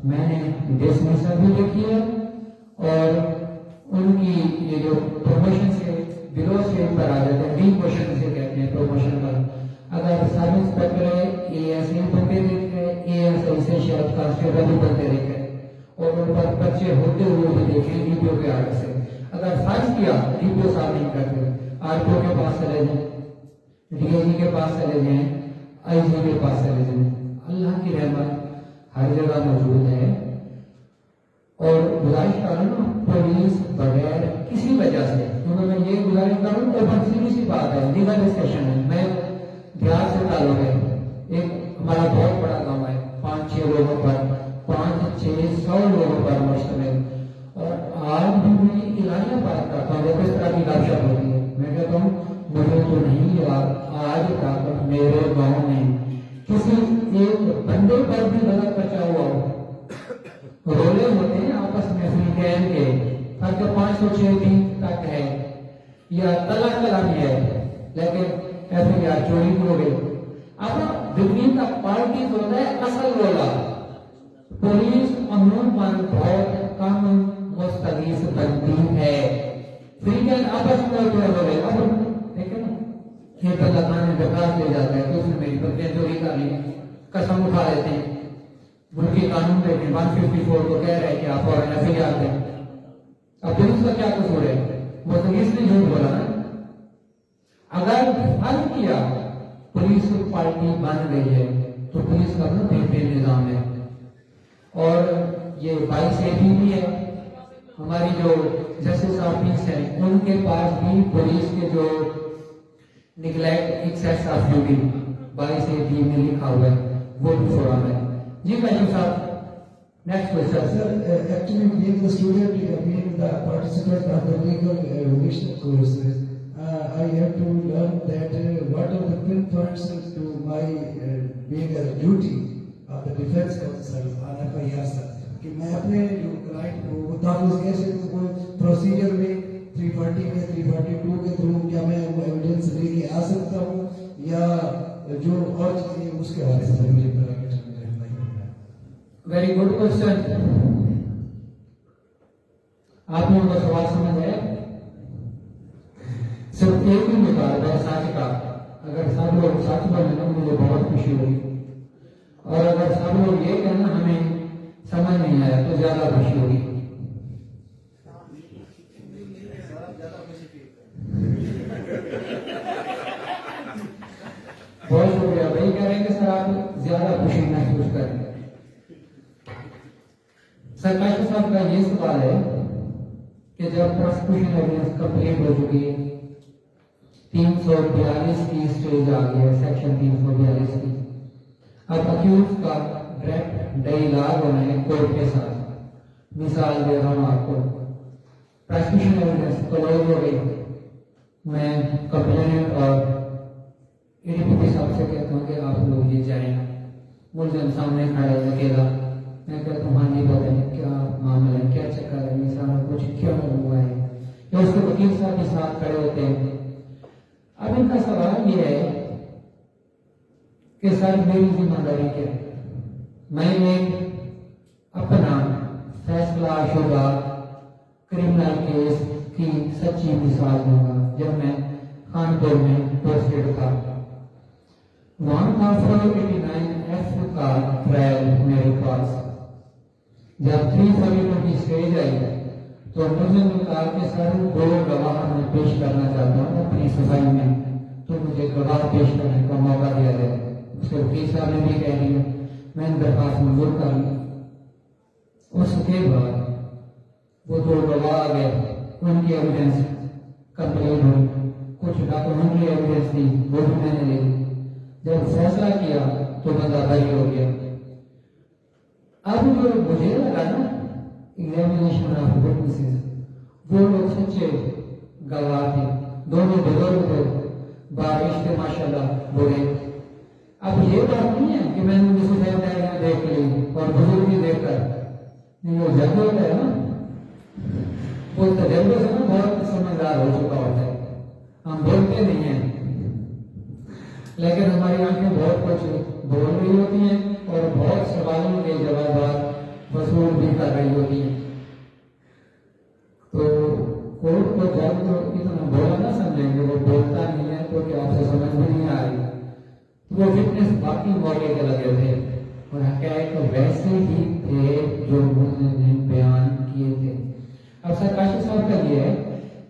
मैंने डिसमिसल भी देखी है और उनकी ये जो प्रमोशन से बिलो से ऊपर आ जाते हैं, डीमोशन से कहते हैं प्रमोशन पर। अगर सब इंस्पेक्टर है ASI बनते देखे, ASI से शायद कांस्टेबल भी बनते देखे और उन पर पर्चे होते हुए भी देखे DPO के आर्डर से। अगर फर्ज किया DPO साहब नहीं करते, RPO के पास चले जाए, DIG के पास चले जाए, IG के पास चले जाए। अल्लाह की रहमत हर जगह मौजूद है और गुजारिश कर रहा हूँ पुलिस बगैर किसी वजह से, क्योंकि मैं ये गुजारिश कर रहा हूँ ओपन सीधी सी बात है, लीगल डिस्कशन है। मैं बिहार से ताल्लुक है, एक हमारा बहुत बड़ा गांव है, 5-6 लोगों पर 500-600 लोगों पर मुश्तमिल, और आज भी मैं इलाहिया बात करता हूँ, किस तरह की गपशप होती है। मैं कहता हूँ मुझे तो नहीं यार आज तक मेरे गांव में किसी एक बंदे पर भी गलत बचा हुआ हो। रोले होते हैं आपस में फ्री गैंग के, फर्क 506 दिन तक है या तला कलामी है, लेकिन FIR चोरी हो गई। अब बिटवीन द पार्टी होता है असल रोला। पुलिस अमूमन बहुत कम मुस्तगीस बनती है, फ्री गैंग आपस में हो गए। अब देखे ना ये बंदा ने दरखास्त ले जाता है कि उसने मेरी बच्चे चोरी कर ली, कसम उठा लेते हैं। मुल्की कानून पे 154 को कह रहे हैं कि आप और FIR दें। अब पुलिस का क्या कसूर है, मुस्तगीस ने झूठ बोला ना। अगर फर्ज किया पुलिस पार्टी बन गई है तो पुलिस का ना बेहतर निजाम है। और ये 22 AB भी है, हमारी जो जस्टिस ऑफिस है उनके पास भी पुलिस के जो neglect excess of duty 22 AB में लिखा हुआ है वो भी फोरम है। जी काशिफ साहब, next question. Sir, actually being the student, being the participant of the legal revision course, I have to learn that what are the pinpoints to my being a duty of the defense counsel on FIR sir, कि मैं अपने जो client को वो ताफ़ुज़ कैसे कोई procedure में 340 में 342 के थ्रू क्या मैं वो एविडेंस लेके आ सकता हूँ या जो और चीजें उसके बारे में मुझे क्लैरिफिकेशन मिले। Very good question. आप लोगों का सवाल समझ आया? सिर्फ एक ही निकाल है सच का। अगर सब लोग सच बोले ना मुझे बहुत खुशी होगी, और अगर सब लोग ये कहना हमें समझ नहीं आया तो ज्यादा खुशी होगी। बहुत शुक्रिया। वही करेंगे सर, आप ज्यादा खुशी महसूस करेंगे। सर काशिफ साहब का ये सवाल है कि जब प्रोसिक्यूशन एविडेंस कंप्लीट हो चुकी है, 342 की स्टेज आ गई है, सेक्शन 342 की, अब अक्यूज का डायरेक्ट डायलॉग होना है कोर्ट के साथ। मिसाल दे रहा हूं आपको, प्रोसिक्यूशन एविडेंस क्लोज हो गई, मैं कंप्लेनेंट और एडीपी साहब से कहता हूँ कि आप लोग ये जाएं, मुलजिम सामने खड़ा है अकेला, मैं कहता हूँ हाँ जी बताइए क्या मामला है, क्या चक्कर है, ये सारा कुछ क्यों हुआ है, या उसके वकील साहब के साथ खड़े होते हैं। अब इनका सवाल ये है कि सर मेरी जिम्मेदारी क्या है, मैं एक अपना फैसला शुदा क्रिमिनल केस की सच्ची मिसाल दूंगा। जब मैं कानपुर में पोस्टेड था, वहां था 489F का ट्रायल मेरे पास। जब 342 की स्टेज आई तो मुझे कहा कि सर 2 गवाह मैं पेश करना चाहता हूँ अपनी सफाई में, तो मुझे गवाह पेश करने का मौका दिया जाए। उसके वकील साहब ने भी कह दिया, मैंने दरखास्त मंजूर कर ली। उसके बाद वो 2 गवाह आ गए, उनकी एविडेंस कंप्लीट हुई, कुछ डॉक्यूमेंट्री एविडेंस थी वो भी मैंने ली। जब फैसला किया तो बंदा बरी हो गया। अब जो मुझे लगा ना एग्जामिनेशन ऑफ विटनेसेस, वो लोग सच्चे गवाह थे, दोनों बुजुर्ग थे, बारिश थे माशाल्लाह बुरे। अब ये बात नहीं है कि मैंने उनकी सुसाइड डायरियां देख ली और बुजुर्ग भी देखकर, नहीं वो जब होता है ना, वो तजर्बे से ना बहुत समझदार हो चुका होता है। हम बोलते नहीं हैं लेकिन हमारी आंखें बहुत कुछ बोल रही होती हैं और बहुत सवालों के जवाब वसूल भी कर रही होती हैं। तो कोर्ट को जब तो इतना बोला ना समझेंगे, वो बोलता नहीं है तो क्या आपसे समझ में नहीं आ रही, तो वो फिटनेस बाकी मौके के लगे थे और हकायक वैसे ही थे जो उन्होंने बयान किए थे। अब सर काशिफ साहब का ये है,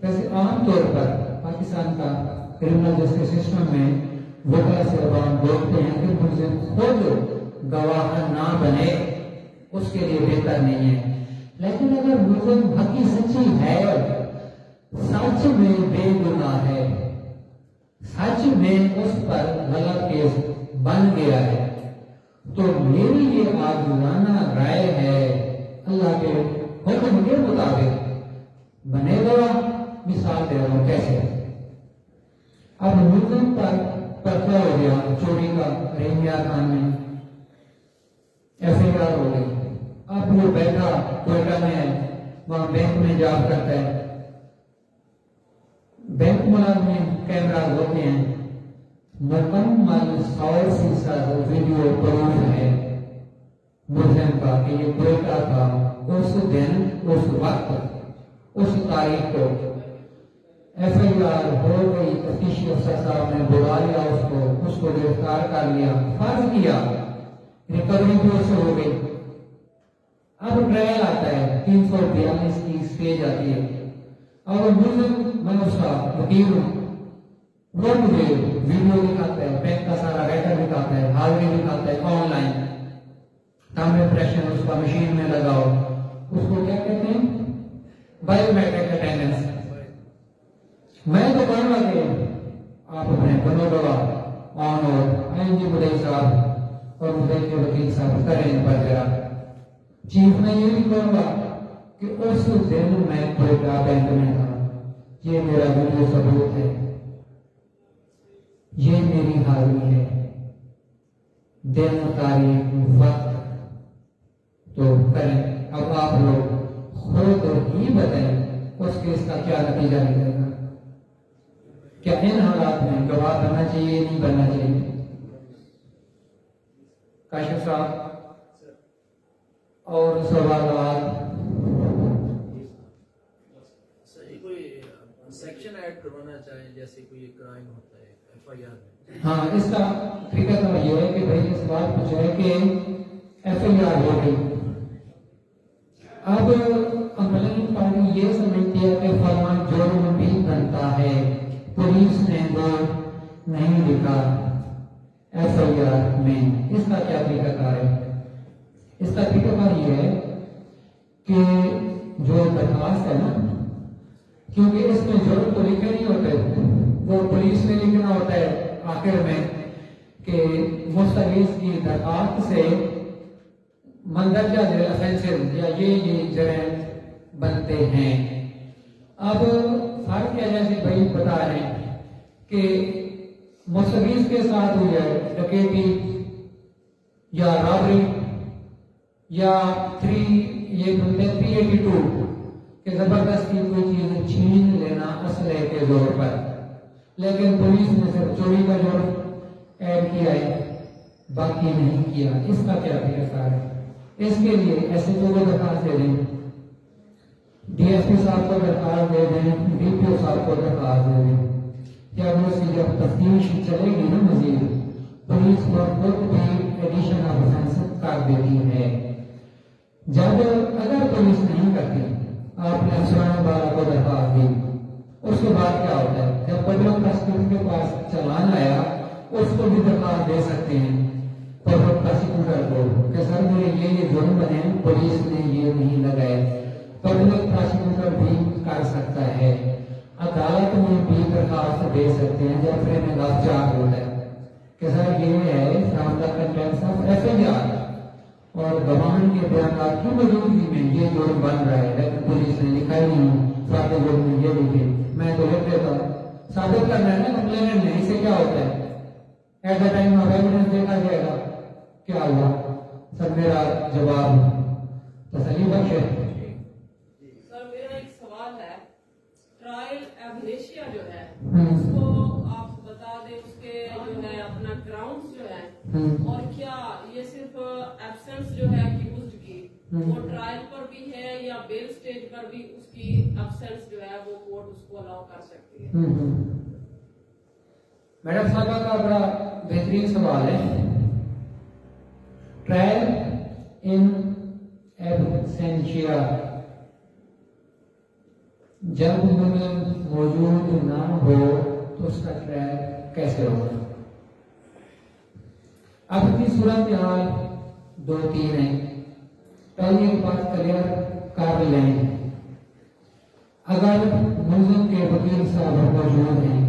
वैसे आमतौर पर पाकिस्तान का क्रिमिनल जस्टिस सिस्टम में वकला से अवाम बोलते हैं कि मुझे खुद गवाह ना बने उसके लिए बेहतर नहीं है। लेकिन अगर मुझे हकी सच्ची है, सच में बेगुनाह है, सच में उस पर गलत केस बन गया है, तो मेरी ये आज़माना राय है अल्लाह के हुक्म के मुताबिक बनेगा। मिसाल दे रहा हूं कैसे। अब मुलजिम पर पर्चा हो गया चोरी का, रेमिया खान में FIR हो गई। अब वो बैठा कोयटा में है, वहां बैंक में जॉब करता है, बैंक मुलाजिम कैमरा होते हैं, मुकम्मल 100% वीडियो प्रूफ है मुलजिम का कि ये कोयटा था उस दिन, उस वक्त, उस तारीख को FIR हो गई। तफ्तीशी अफसर साहब ने बुला लिया उसको गिरफ्तार कर लिया, फर्ज किया, रिकवरी भी उससे हो गई। अब ट्रायल आता है, 342 की स्टेज आती है और मुलजिम, मैं उसका वकील हूं, वो मुझे वीडियो दिखाता है, बैंक का सारा रेकॉर्ड दिखाता है, हाजिरी दिखाता है ऑनलाइन, टाइम प्रेशर उसका मशीन में लगाओ, उसको क्या कहते हैं, बायोमेट्रिक अटेंडेंस। मैं तो कहूंगा कि आप अपने बनो गवाह ऑन और आईएनजी मुदई साहब और मुदई के वकील साहब करें इन पर जरा। चीफ मैं ये भी कहूंगा कि उस दिन मैं कोयटा बैंक में था, ये मेरा वीडियो सबूत है, ये मेरी हाजिरी है, दिन तारीख वक्त तो करें। अब आप लोग खुद ही बताएं उस केस का क्या नतीजा निकलेगा, क्या इन हालात में गवाह बनना चाहिए नहीं बनना चाहिए। काशिफ साहब और सवाल सही कोई सेक्शन ऐड करवाना चाहें, जैसे कोई क्राइम होता है एफआईआर में। हाँ, इसका तरीका तो ये है कि भाई इस बात पूछा है कि एफआईआर हो गई, अब कंप्लेंट पार्टी ये समझती है कि फरमान जुर्म भी बनता है, पुलिस ने वो नहीं लिखा एफआईआर में। इसका क्या तरीकाकार है? इसका तरीकाकार ये है कि जो दरखास्त है ना, क्योंकि इसमें जुर्म तो लिखे नहीं होते, वो पुलिस ने लिखना होता है आखिर में कि मुस्तगीज की दरखास्त से मंदरजा ऑफेंसिव या ये जराइम बनते हैं। अब फर्क क्या, जैसे भाई बता रहे हैं कि मुस्तगीज के साथ हुई है डकैती या रॉबरी या 382 कि जबरदस्ती कोई चीज छीन लेना असले के जोर पर, लेकिन पुलिस ने सिर्फ चोरी का जोर ऐड किया है, बाकी नहीं किया। इसका क्या तरीका है? इसके लिए एसएचओ को दरखास्त दे दें, डीएसपी साहब को दरखास्त दे दें, डीपीओ साहब को दरखास्त दे दें। क्या वो उसकी जब तफ्तीश चलेगी ना मजीद, पुलिस को खुद भी एडिशन ऑफ ऑफेंस कर देती है। जब अगर पुलिस नहीं करती, आपने अफसरान बारा को दरखास्त दी, उसके बाद क्या होता है, जब पब्लिक प्रोसिक्यूटर के पास चालान आया उसको भी दरखास्त दे सकते हैं पब्लिक प्रोसिक्यूटर को कि सर मेरे ये जुर्म बने, पुलिस ने ये नहीं लगाए। पब्लिक प्रोसिक्यूटर भी कर सकता है, अदालत में भी दरखास्त दे सकते हैं जब फ्रेमिंग ऑफ चार्ज होता है कि सर ये है from the contents of FIR और गवाह के बयान की मौजूदगी में ये जुर्म बन रहा है, लेकिन पुलिस ने लिखा ही नहीं, सादे जुर्म में ये लिखे, मैं तो लिख देता हूँ, साबित करना है ना कंप्लेनेंट ने। इससे क्या होता है, at the time of evidence देखा जाएगा क्या हुआ। सर मेरा जवाब तसल्ली बख्श है। सर मेरा एक सवाल है, ट्रायल एमनेशिया जो है उसको आप बता दें, उसके जो है अपना ग्राउंड्स जो है, और क्या ये सिर्फ एब्सेंस जो है अक्यूज्ड की वो ट्रायल पर भी है या बेल स्टेज पर भी उसकी एब्सेंस जो है वो कोर्ट उसको अलाउ कर सकती है? मैडम साहब का बड़ा बेहतरीन सवाल है। ट्रायल इन एब्सेंशिया, जब मौजूद ना हो तो उसका ट्रायल कैसे होगा? अब की सूरत हाल 2-3 है। पहली बात क्लियर कर लें, अगर मुल्ज़िम के वकील साहब मौजूद हैं,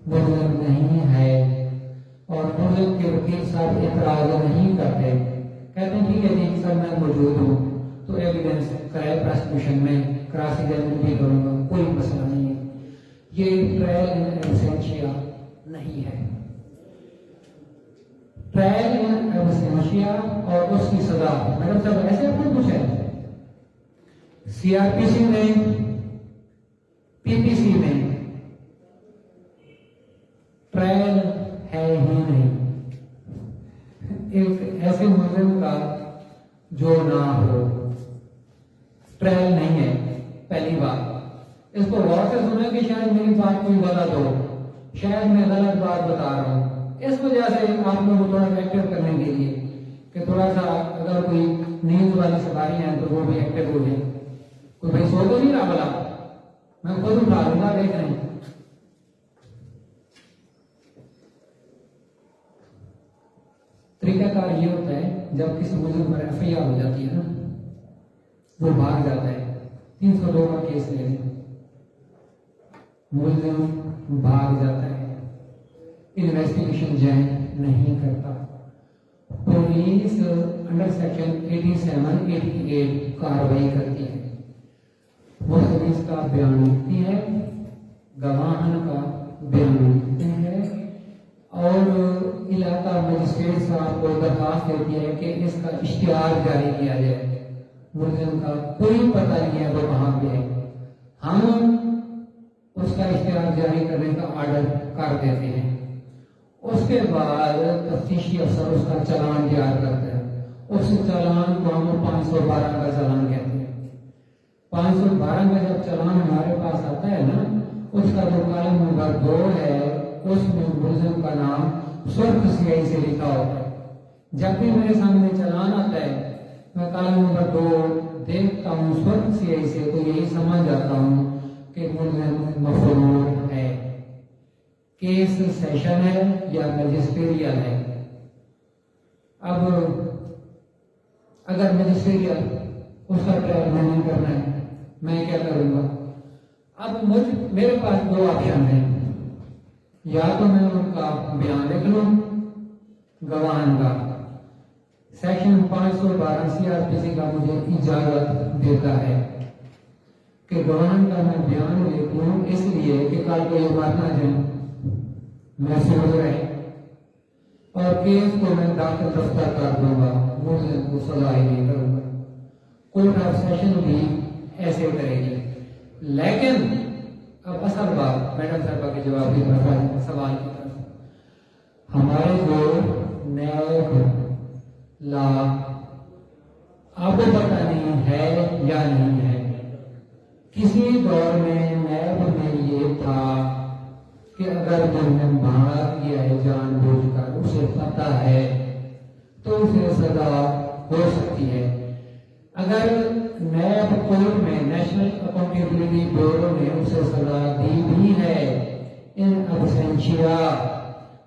मुल्ज़िम नहीं है और मुल्ज़िम के वकील साहब एतराज नहीं करते, कहते हैं ठीक है जी सर मैं मौजूद हूँ, तो एविडेंस कराए प्रोसिक्यूशन में क्रॉस एग्जामिन भी करूँगा, कोई मसला नहीं है। ये ट्रायल इन एब्सेंशिया नहीं है। ट्रायल इन एब्सेंशिया और उसकी सजा, मैडम साहब ऐसे आपको पूछा है, सीआरपीसी में, पीपीसी में ट्रायल है ही नहीं। एक ऐसे मुल्ज़िम का जो ना हो, ट्रायल नहीं है। पहली बात, इसको गौर से सुने कि शायद मेरी बात कोई गलत हो, शायद मैं गलत बात बता रहा हूँ, इस वजह से आप लोगों को थोड़ा एक्टिव करने के लिए कि थोड़ा सा अगर कोई नींद वाली सवारी है तो वो भी एक्टिव हो जाए। कोई भाई सो तो नहीं रहा, भला मैं खुद उठा लूंगा, देख रहे हैं। तरीकाकार ये होता है, जब किसी मुलजिम पर FIR हो जाती है ना, वो भाग जाता है। 302 का केस ले लें, मुलजिम भाग जाता है, इन्वेस्टिगेशन ज्वाइन नहीं करता, पुलिस अंडर सेक्शन 87-88 कार्रवाई करती है, वो पुलिस का बयान लिखती है, गवाहन का बयान लिखते हैं और इलाका मजिस्ट्रेट साहब को दरखास्त देती है कि इसका इश्तिहार जारी किया जाए। मुलजिम का कोई पता नहीं है वो कहाँ पे है, हम उसका इश्तिहार जारी करने का ऑर्डर कर देते हैं। उसके बाद तफ्तीशी अफसर उसका चालान तैयार करता है। उस चालान को हम 512 का चालान कहते हैं। 512 का जब चालान हमारे पास आता है ना, उसका जो कॉलम नंबर 2 है, उसमें मुलजिम का नाम सुर्ख स्याही से लिखा होता है। जब भी मेरे सामने चालान आता है, मैं कॉलम नंबर 2 देखता हूँ सुर्ख स्याही से, तो यही समझ जाता हूँ कि मुलजिम मफरूर है, केस सेशन है या मजिस्ट्रियल है। अब अगर मजिस्ट्रियल उसका ट्रायल मैंने करना है, मैं क्या करूंगा? अब मेरे पास 2 ऑप्शन हैं, या तो मैं उनका बयान लिख लूं गवाहन का, सेक्शन 512 CRPC का मुझे इजाजत देता है कि गवाहन का मैं बयान लिख लूं, इसलिए कि कल को ये बात ना जाए महसूस रहे, और केस को मैं दाखिल दफ्तर कर दूंगा, मुझे को सजा ही नहीं करूंगा। कोर्ट ऑफ सेशन भी ऐसे करेगी। लेकिन अब असल बात मैडम साहबा के जवाब की तरफ, सवाल की तरफ, हमारे जो न्यायिक ला आपको पता नहीं है या नहीं है, किसी दौर में नैब में ये था कि अगर मुलजिम भाग गया है जानबूझकर, उसे पता है, तो उसे सजा हो सकती है। अगर नैब कोर्ट में नेशनल अकाउंटेबिलिटी ब्यूरो ने उसे सजा दी भी है इन अब्सेंशिया,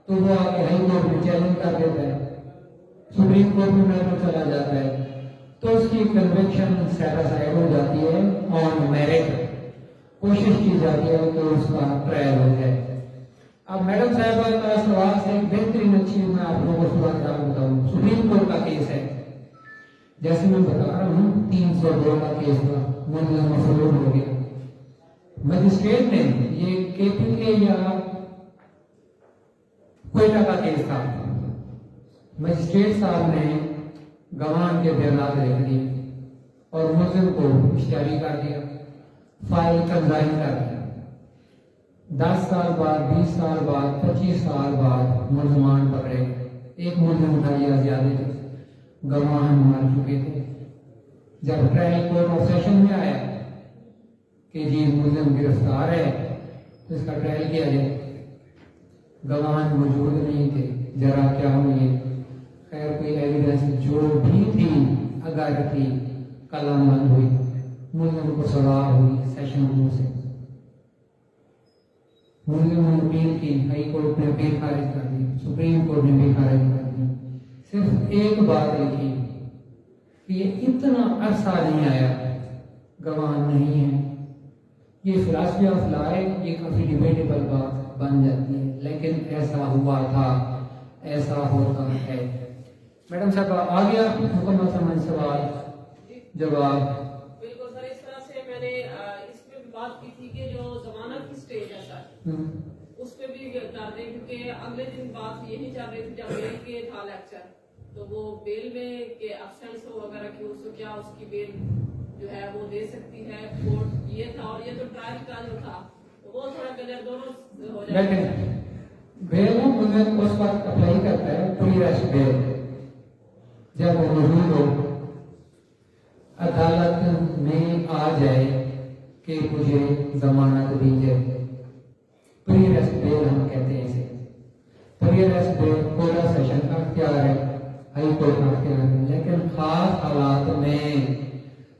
तो वो आगे हाई कोर्ट में चैलेंज कर देता है, सुप्रीम कोर्ट में मैटर चला जाता है, तो उसकी कन्विक्शन सेटिस्फाइड हो जाती है ऑन मेरिट, कोशिश की जाती है कि उसका ट्रायल हो जाए। अब मैडम साहब का सवाल से एक बेहतरीन अच्छी मैं आप लोगों को सवाल बताऊं, सुप्रीम कोर्ट का केस है, जैसे मैं बता रहा हूँ 302 का केस था, मुलजिम मफरूर हो गया, मजिस्ट्रेट ने ये KPA या कोयटा का केस था, मजिस्ट्रेट साहब ने गवाह के बयान लिख दिए और मुलजिम को इश्तिहारी कर दिया, फाइल कंजाइन कर दिया। 10 साल बाद, 20 साल बाद, 25 साल बाद मुलजमान पकड़े, एक मुलजिम था या ज्यादा गवाह मार चुके थे। जब ट्रायल कोर्ट ऑफ सेशन में आया कि जी मुलजिम गिरफ्तार है, तो इसका ट्रायल किया जाए, गवाह मौजूद नहीं थे, जरा क्या हुई, खैर कोई एविडेंस जो भी थी अगर थी कलमबंद हुई, मुलजिम को सजा हुई सेशन 2 से, मुलजिम ने अपील की, हाई कोर्ट ने अपील खारिज कर दी, सुप्रीम कोर्ट ने भी खारिज कर दी। सिर्फ एक बात लिखी कि ये इतना अरसा नहीं आया, गवाह नहीं है। ये फिलॉसफी ऑफ लॉ है, ये काफी डिबेटेबल बात बन जाती है, लेकिन ऐसा हुआ था, ऐसा होता है। मैडम साहब आ गया मुकम्मल समझ सवाल जवाब? बिल्कुल सर, इस तरह से मैंने इसमें भी बात की थी कि जो जमानत की स्टेज है सर, उस पे भी कर दें, क्योंकि अगले दिन बात यही चल रही थी जब बेल के था लेक्चर, तो वो बेल में के एब्सेंस हो वगैरह की, उसको क्या उसकी बेल जो है वो दे सकती है कोर्ट, ये था। और ये तो ट्रायल का जो था वो थोड़ा क्लियर दोनों हो जाए। बेल मुझे उस वक्त अप्लाई करता है प्री अरेस्ट बेल, जब वो मौजूद हो, अदालत में आ जाए कि मुझे जमानत दी जाए, प्री अरेस्ट बेल हम कहते हैं इसे। प्री अरेस्ट बेल पूरा सेशन का अख्तियार है, हाई कोर्ट का अख्तियार है, लेकिन खास हालात में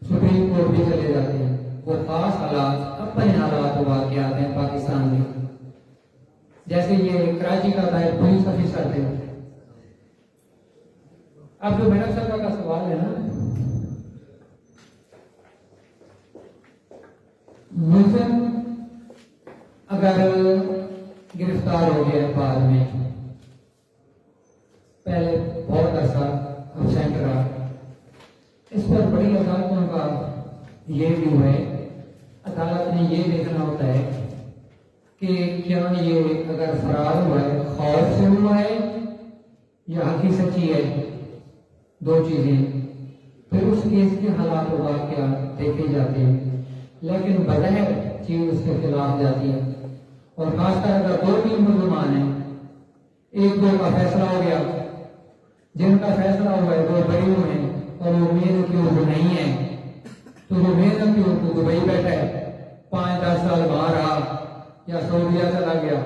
सुप्रीम कोर्ट भी चले जाते हैं। वो खास हालात अपने हालात वाक़यात हैं पाकिस्तान में, जैसे ये कराची का था, पुलिस ऑफिसर थे, अब जो मेरा सभा का सवाल है ना, मुलजिम अगर गिरफ्तार हो गया बाद में, पहले बहुत अरसा एबसेंट रहा, इस पर बड़ी अदालतों का ये व्यू है, अदालत ने ये देखना होता है कि क्या ये अगर फरार हुआ है खौफ से हुआ है या हकी सच्ची है, दो चीजें, फिर उस केस के हालात क्या देखे जाते हैं, लेकिन बज़ाहिर चीज उसके खिलाफ जाती है। और खासकर अगर दो तीन मुसलमान हैं, एक दो का फैसला हो गया, जिनका फैसला हुआ है वो बरी हुए हैं और वो मेन की वो नहीं है, तो वो मेन की उनको दुबई बैठा है, 5-10 साल बाहर रहा या सऊदीया चला गया,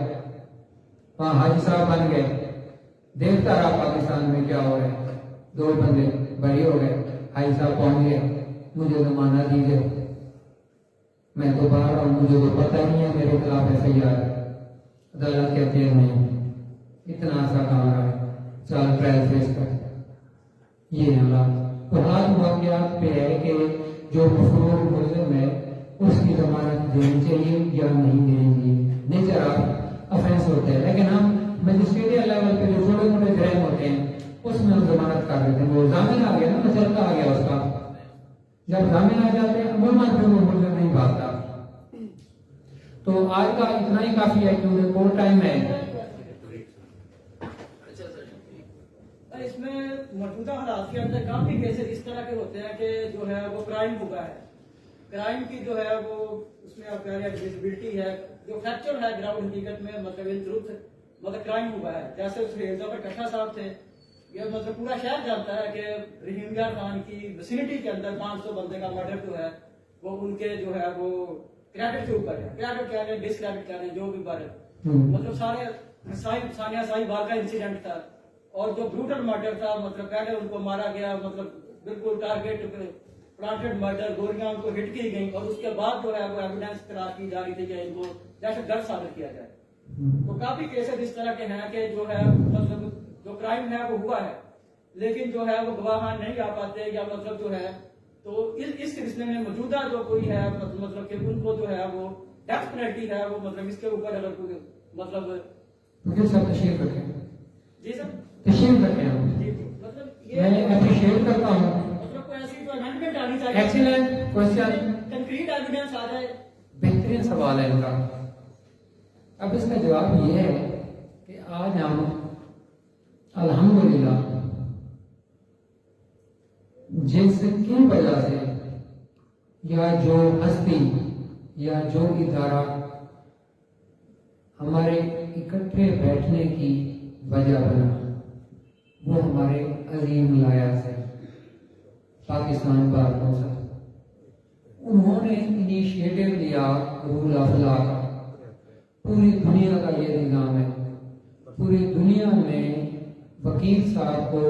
वहां हाजी साहब बन गए, देखता रहा पाकिस्तान में क्या हो रहा है, दो बंदे बरी हो गए, हाजी साहब पहुंच गए, मुझे जमाना दीजिए, मैं तो बाहर हूं, मुझे तो पता नहीं है मेरे खिलाफ FIR। अदालत कहते हैं नहीं, इतना सा काम रहा है, चल ट्रायल फेस कर। ये हालात तो हाल वाकयात पे है कि जो मफरूर मुल्जिम है उसकी जमानत देनी चाहिए या नहीं देनी चाहिए, नेचर ऑफ ऑफेंस होता है, लेकिन हम मजिस्ट्रेटियल लेवल पे जो छोटे मोटे जराइम होते हैं उसमें हम जमानत कर देते हैं। वो जामिन आ गया ना, मचलता आ गया उसका, जब जामिन आ जाते हैं अमूमन फिर वो मुल्जिम नहीं भागता। तो आज का इतना ही काफी है क्योंकि कोर्ट टाइम है। इसमें मौजूदा हालात के अंदर काफी केसेस इस तरह के होते हैं कि जो है वो क्राइम हुआ है, क्राइम की जो है वो उसमें आप कह रहे हैं विजिबिलिटी है, जो फैक्चुअल है ग्राउंड हकीकत में, मतलब इन ट्रुथ मतलब क्राइम हुआ है। जैसे उस रेलदा पर कट्टा साहब थे, ये मतलब पूरा शहर जानता है कि रहीम यार खान की विसिनिटी के अंदर 500 बंदे का मर्डर जो है वो उनके जो है वो क्रेडिट के ऊपर है, क्रेडिट कह रहे हैं डिसक्रेडिट कह रहे हैं, जो भी बारे मतलब सारे सानिया साहिबाग का इंसिडेंट था और जो ब्रूटल मर्डर था, मतलब पहले उनको मारा गया, मतलब बिल्कुल टारगेट प्लांटेड मर्डर, गोलियां उनको हिट की गई और उसके बाद जो है वो एविडेंस तलाश की जा रही थी कि इनको दहशतगर्द साबित किया जाए। तो काफी केसेस इस तरह के हैं कि जो है मतलब जो क्राइम है वो हुआ है लेकिन जो है वो गवाह नहीं आ पाते, या मतलब जो है तो इस सिलसिले में मौजूदा जो कोई है मतलब कि उनको जो है वो डेथ पेनल्टी है वो मतलब इसके ऊपर अगर कोई मतलब सब तशरीफ रखें, जी सर तशरीफ रखें हम, जी मतलब ये मैं अप्रिशिएट करता हूँ। मतलब कोई ऐसी तो अमेंडमेंट आनी चाहिए, एक्सीलेंट क्वेश्चन, कंक्रीट एविडेंस आ जाए। बेहतरीन सवाल है इनका। अब इसका जवाब ये है कि आज हम अल्हम्दुलिल्लाह जिसकी वजह से या जो हस्ती या जो इदारा हमारे इकट्ठे बैठने की वजह बना वो हमारे अजीम लायक है पाकिस्तान बार कौंसिल। उन्होंने इनिशिएटिव लिया रूल ऑफ लॉ का, पूरी दुनिया का ये निज़ाम है, पूरी दुनिया में वकील साहब को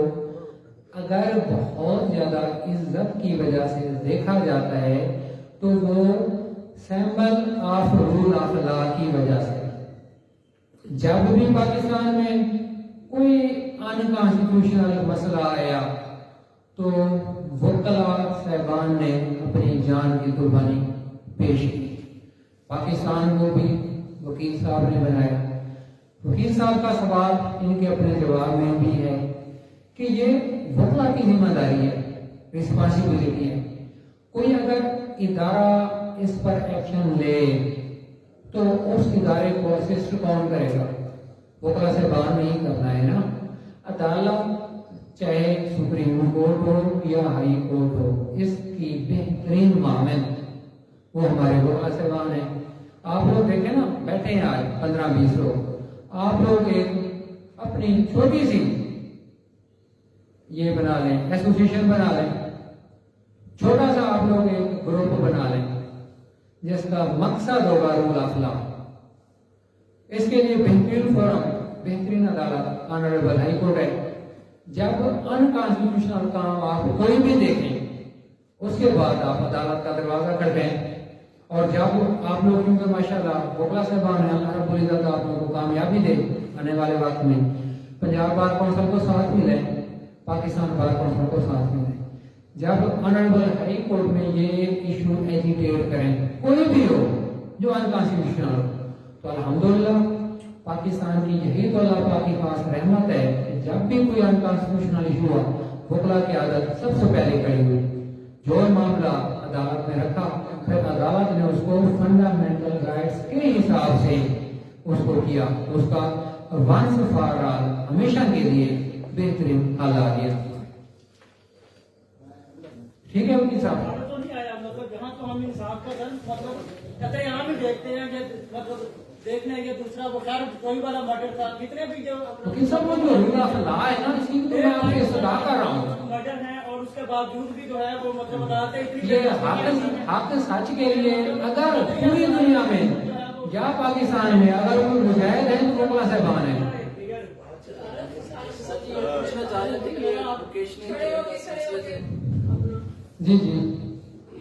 अगर बहुत ज्यादा इज्जत की वजह से देखा जाता है तो वो सैंबल ऑफ रूल ऑफ लॉ की वजह से। जब भी पाकिस्तान में कोई अनकॉन्स्टिट्यूशनल मसला आया तो वकला साहबान ने अपनी जान की कुर्बानी पेश की। पाकिस्तान को भी वकील साहब ने बनाया। वकील साहब का सवाल इनके अपने जवाब में भी है कि ये वकला की जिम्मेदारी है, रिस्पॉन्सिबिलिटी है। कोई अगर इदारा इस पर एक्शन ले तो उस इदारे को असिस्ट कौन करेगा? वकला से बाहर नहीं करना है ना। अदालत चाहे सुप्रीम कोर्ट हो या हाई कोर्ट हो, इसकी बेहतरीन मामन वो हमारे वकला से बाहर है। आप लोग देखें ना, बैठे हैं आज 15-20 लोग, आप लोग एक अपनी छोटी सी ये बना लें, एसोसिएशन बना लें, छोटा सा आप लोग एक ग्रुप बना लें जिसका मकसद होगा रूल ऑफ लॉ। इसके लिए बेहतरीन फोरम, बेहतरीन अदालत ऑनरेबल हाई कोर्ट है। जब अनकॉन्स्टिट्यूशनल काम आप कोई भी देखें उसके बाद आप अदालत का दरवाजा खटखें। और जब आप लोग क्योंकि माशाल्लाह वकला साहबान है, अल्लाह रब्बुल इज्जत आप लोगों को कामयाबी दे आने वाले वक्त में, पंजाब बार कौंसिल को साथ मिले, पाकिस्तान बार काउंसिल को साथ में दें। जब ऑनरेबल हाई कोर्ट में ये इशू एजिटेट करें, कोई भी हो जो अनकॉन्स्टिट्यूशनल हो, तो अल्हम्दुलिल्लाह पाकिस्तान की यही तो अल्लाह पाक की खास रहमत है कि जब भी कोई अनकॉन्स्टिट्यूशनल इशू हुआ, वकला की आदत सबसे पहले खड़ी हुई। जो मामला अदालत में रखा, फिर अदालत ने उसको फंडामेंटल राइट्स के हिसाब से उसको किया, उसका वंस फॉर ऑल हमेशा के लिए बेहतरीन हल आ गया। ठीक है वकील साहब? तो नहीं आया, मतलब यहाँ तो हम इंसाफ का दर मतलब कहते यहाँ भी देखते हैं कि मतलब देखने के दूसरा वो खैर कोई वाला मर्डर था, कितने भी जो वकील साहब वो जो रूल ऑफ लॉ है ना, इसी को तो मैं आपसे सदा कर रहा हूँ। मर्डर है और उसके बावजूद भी जो है वो मतलब बताते ये हक सच के लिए अगर पूरी दुनिया में या पाकिस्तान में अगर कोई मुजाहिद है तो वकला साहबान है। पूछना चाह रहे थे कि वोकेशनल सिलसिले से जी जी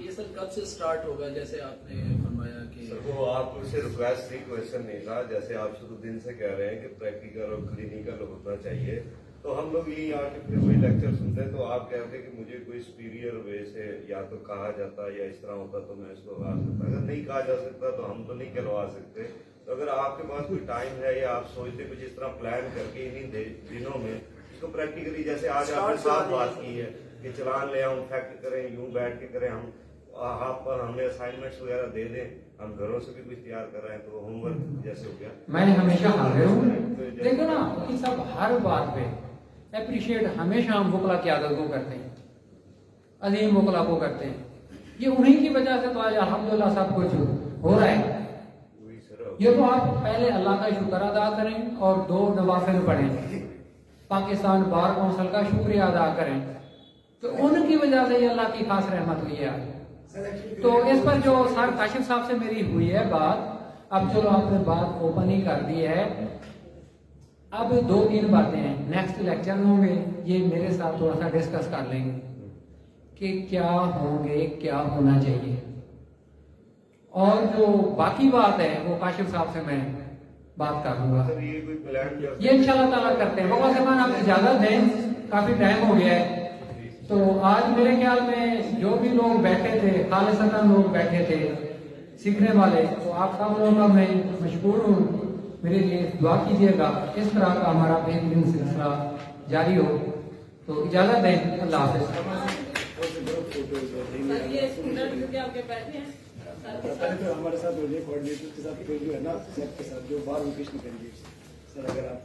ये सर कब से स्टार्ट होगा, जैसे आपने फरमाया कि सर वो आपसे रिक्वेस्ट थी, क्वेश्चन नहीं था। जैसे आप शुरू दिन से कह रहे हैं कि प्रैक्टिकल और क्लिनिकल होना चाहिए, तो हम लोग यही आके फिर वही लेक्चर सुनते हैं। तो आप कहते हैं कि मुझे कोई सुपीरियर वे से या तो कहा जाता या इस तरह होता तो मैं इसको आ सकता। अगर नहीं कहा जा सकता तो हम तो नहीं करवा सकते। तो अगर आपके पास कोई टाइम है या आप सोचते कुछ इस तरह प्लान करके इन्हीं दिनों में इसको प्रैक्टिकली, जैसे आज आपने साफ बात की है कि चलान ले आऊं, फैक्ट करें, यूं बैठ के करें, हम आप पर हमें असाइनमेंट्स वगैरह दे दें, हम घरों से भी कुछ तैयार कर रहे हैं, तो होमवर्क जैसे हो गया। मैं हमेशा हाजिर हूँ। देखो ना वकील साहब, हर बात पे अप्रिशिएट हमेशा हम वकला की आदत को करते हैं, अजीम वकला को करते हैं। ये उन्हीं की वजह से तो आज अल्हम्दुलिल्लाह सब कुछ हो रहा है। ये तो आप पहले अल्लाह का शुक्र अदा करें और 2 नवाफिल पढ़ें, पाकिस्तान बार काउंसिल का शुक्रिया अदा करें, तो उनकी वजह से ये अल्लाह की खास रहमत हुई है। तो इस पर जो सर काशिफ साहब से मेरी हुई है बात, अब चलो आपने बात ओपन ही कर दी है। अब 2-3 बातें हैं, नेक्स्ट लेक्चर में होंगे, ये मेरे साथ थोड़ा सा डिस्कस कर लेंगे कि क्या होंगे, क्या होना चाहिए। और जो बाकी बात है वो काशिफ साहब से मैं बात कर लूंगा। ये इंशाल्लाह ताला करते हैं। बाबा साहब आप इजाजत दें, काफी टाइम हो गया है। तो आज मेरे ख्याल में जो भी लोग बैठे थे, खालिसतन लोग बैठे थे सीखने वाले, तो आप सब लोगों का मैं मशकूर हूँ। मेरे लिए दुआ कीजिएगा, इस तरह का हमारा बेहतरीन सिलसिला जारी हो। तो इजाजत दें, अल्लाह हाफिज़। सर ये स्टूडेंट जो आपके बैठे हैं तो हमारे साथ कोऑर्डिनेटर के साथ जो है ना, सबके साथ जो बार वोकेशनल कैंडिडेट्स, सर अगर आप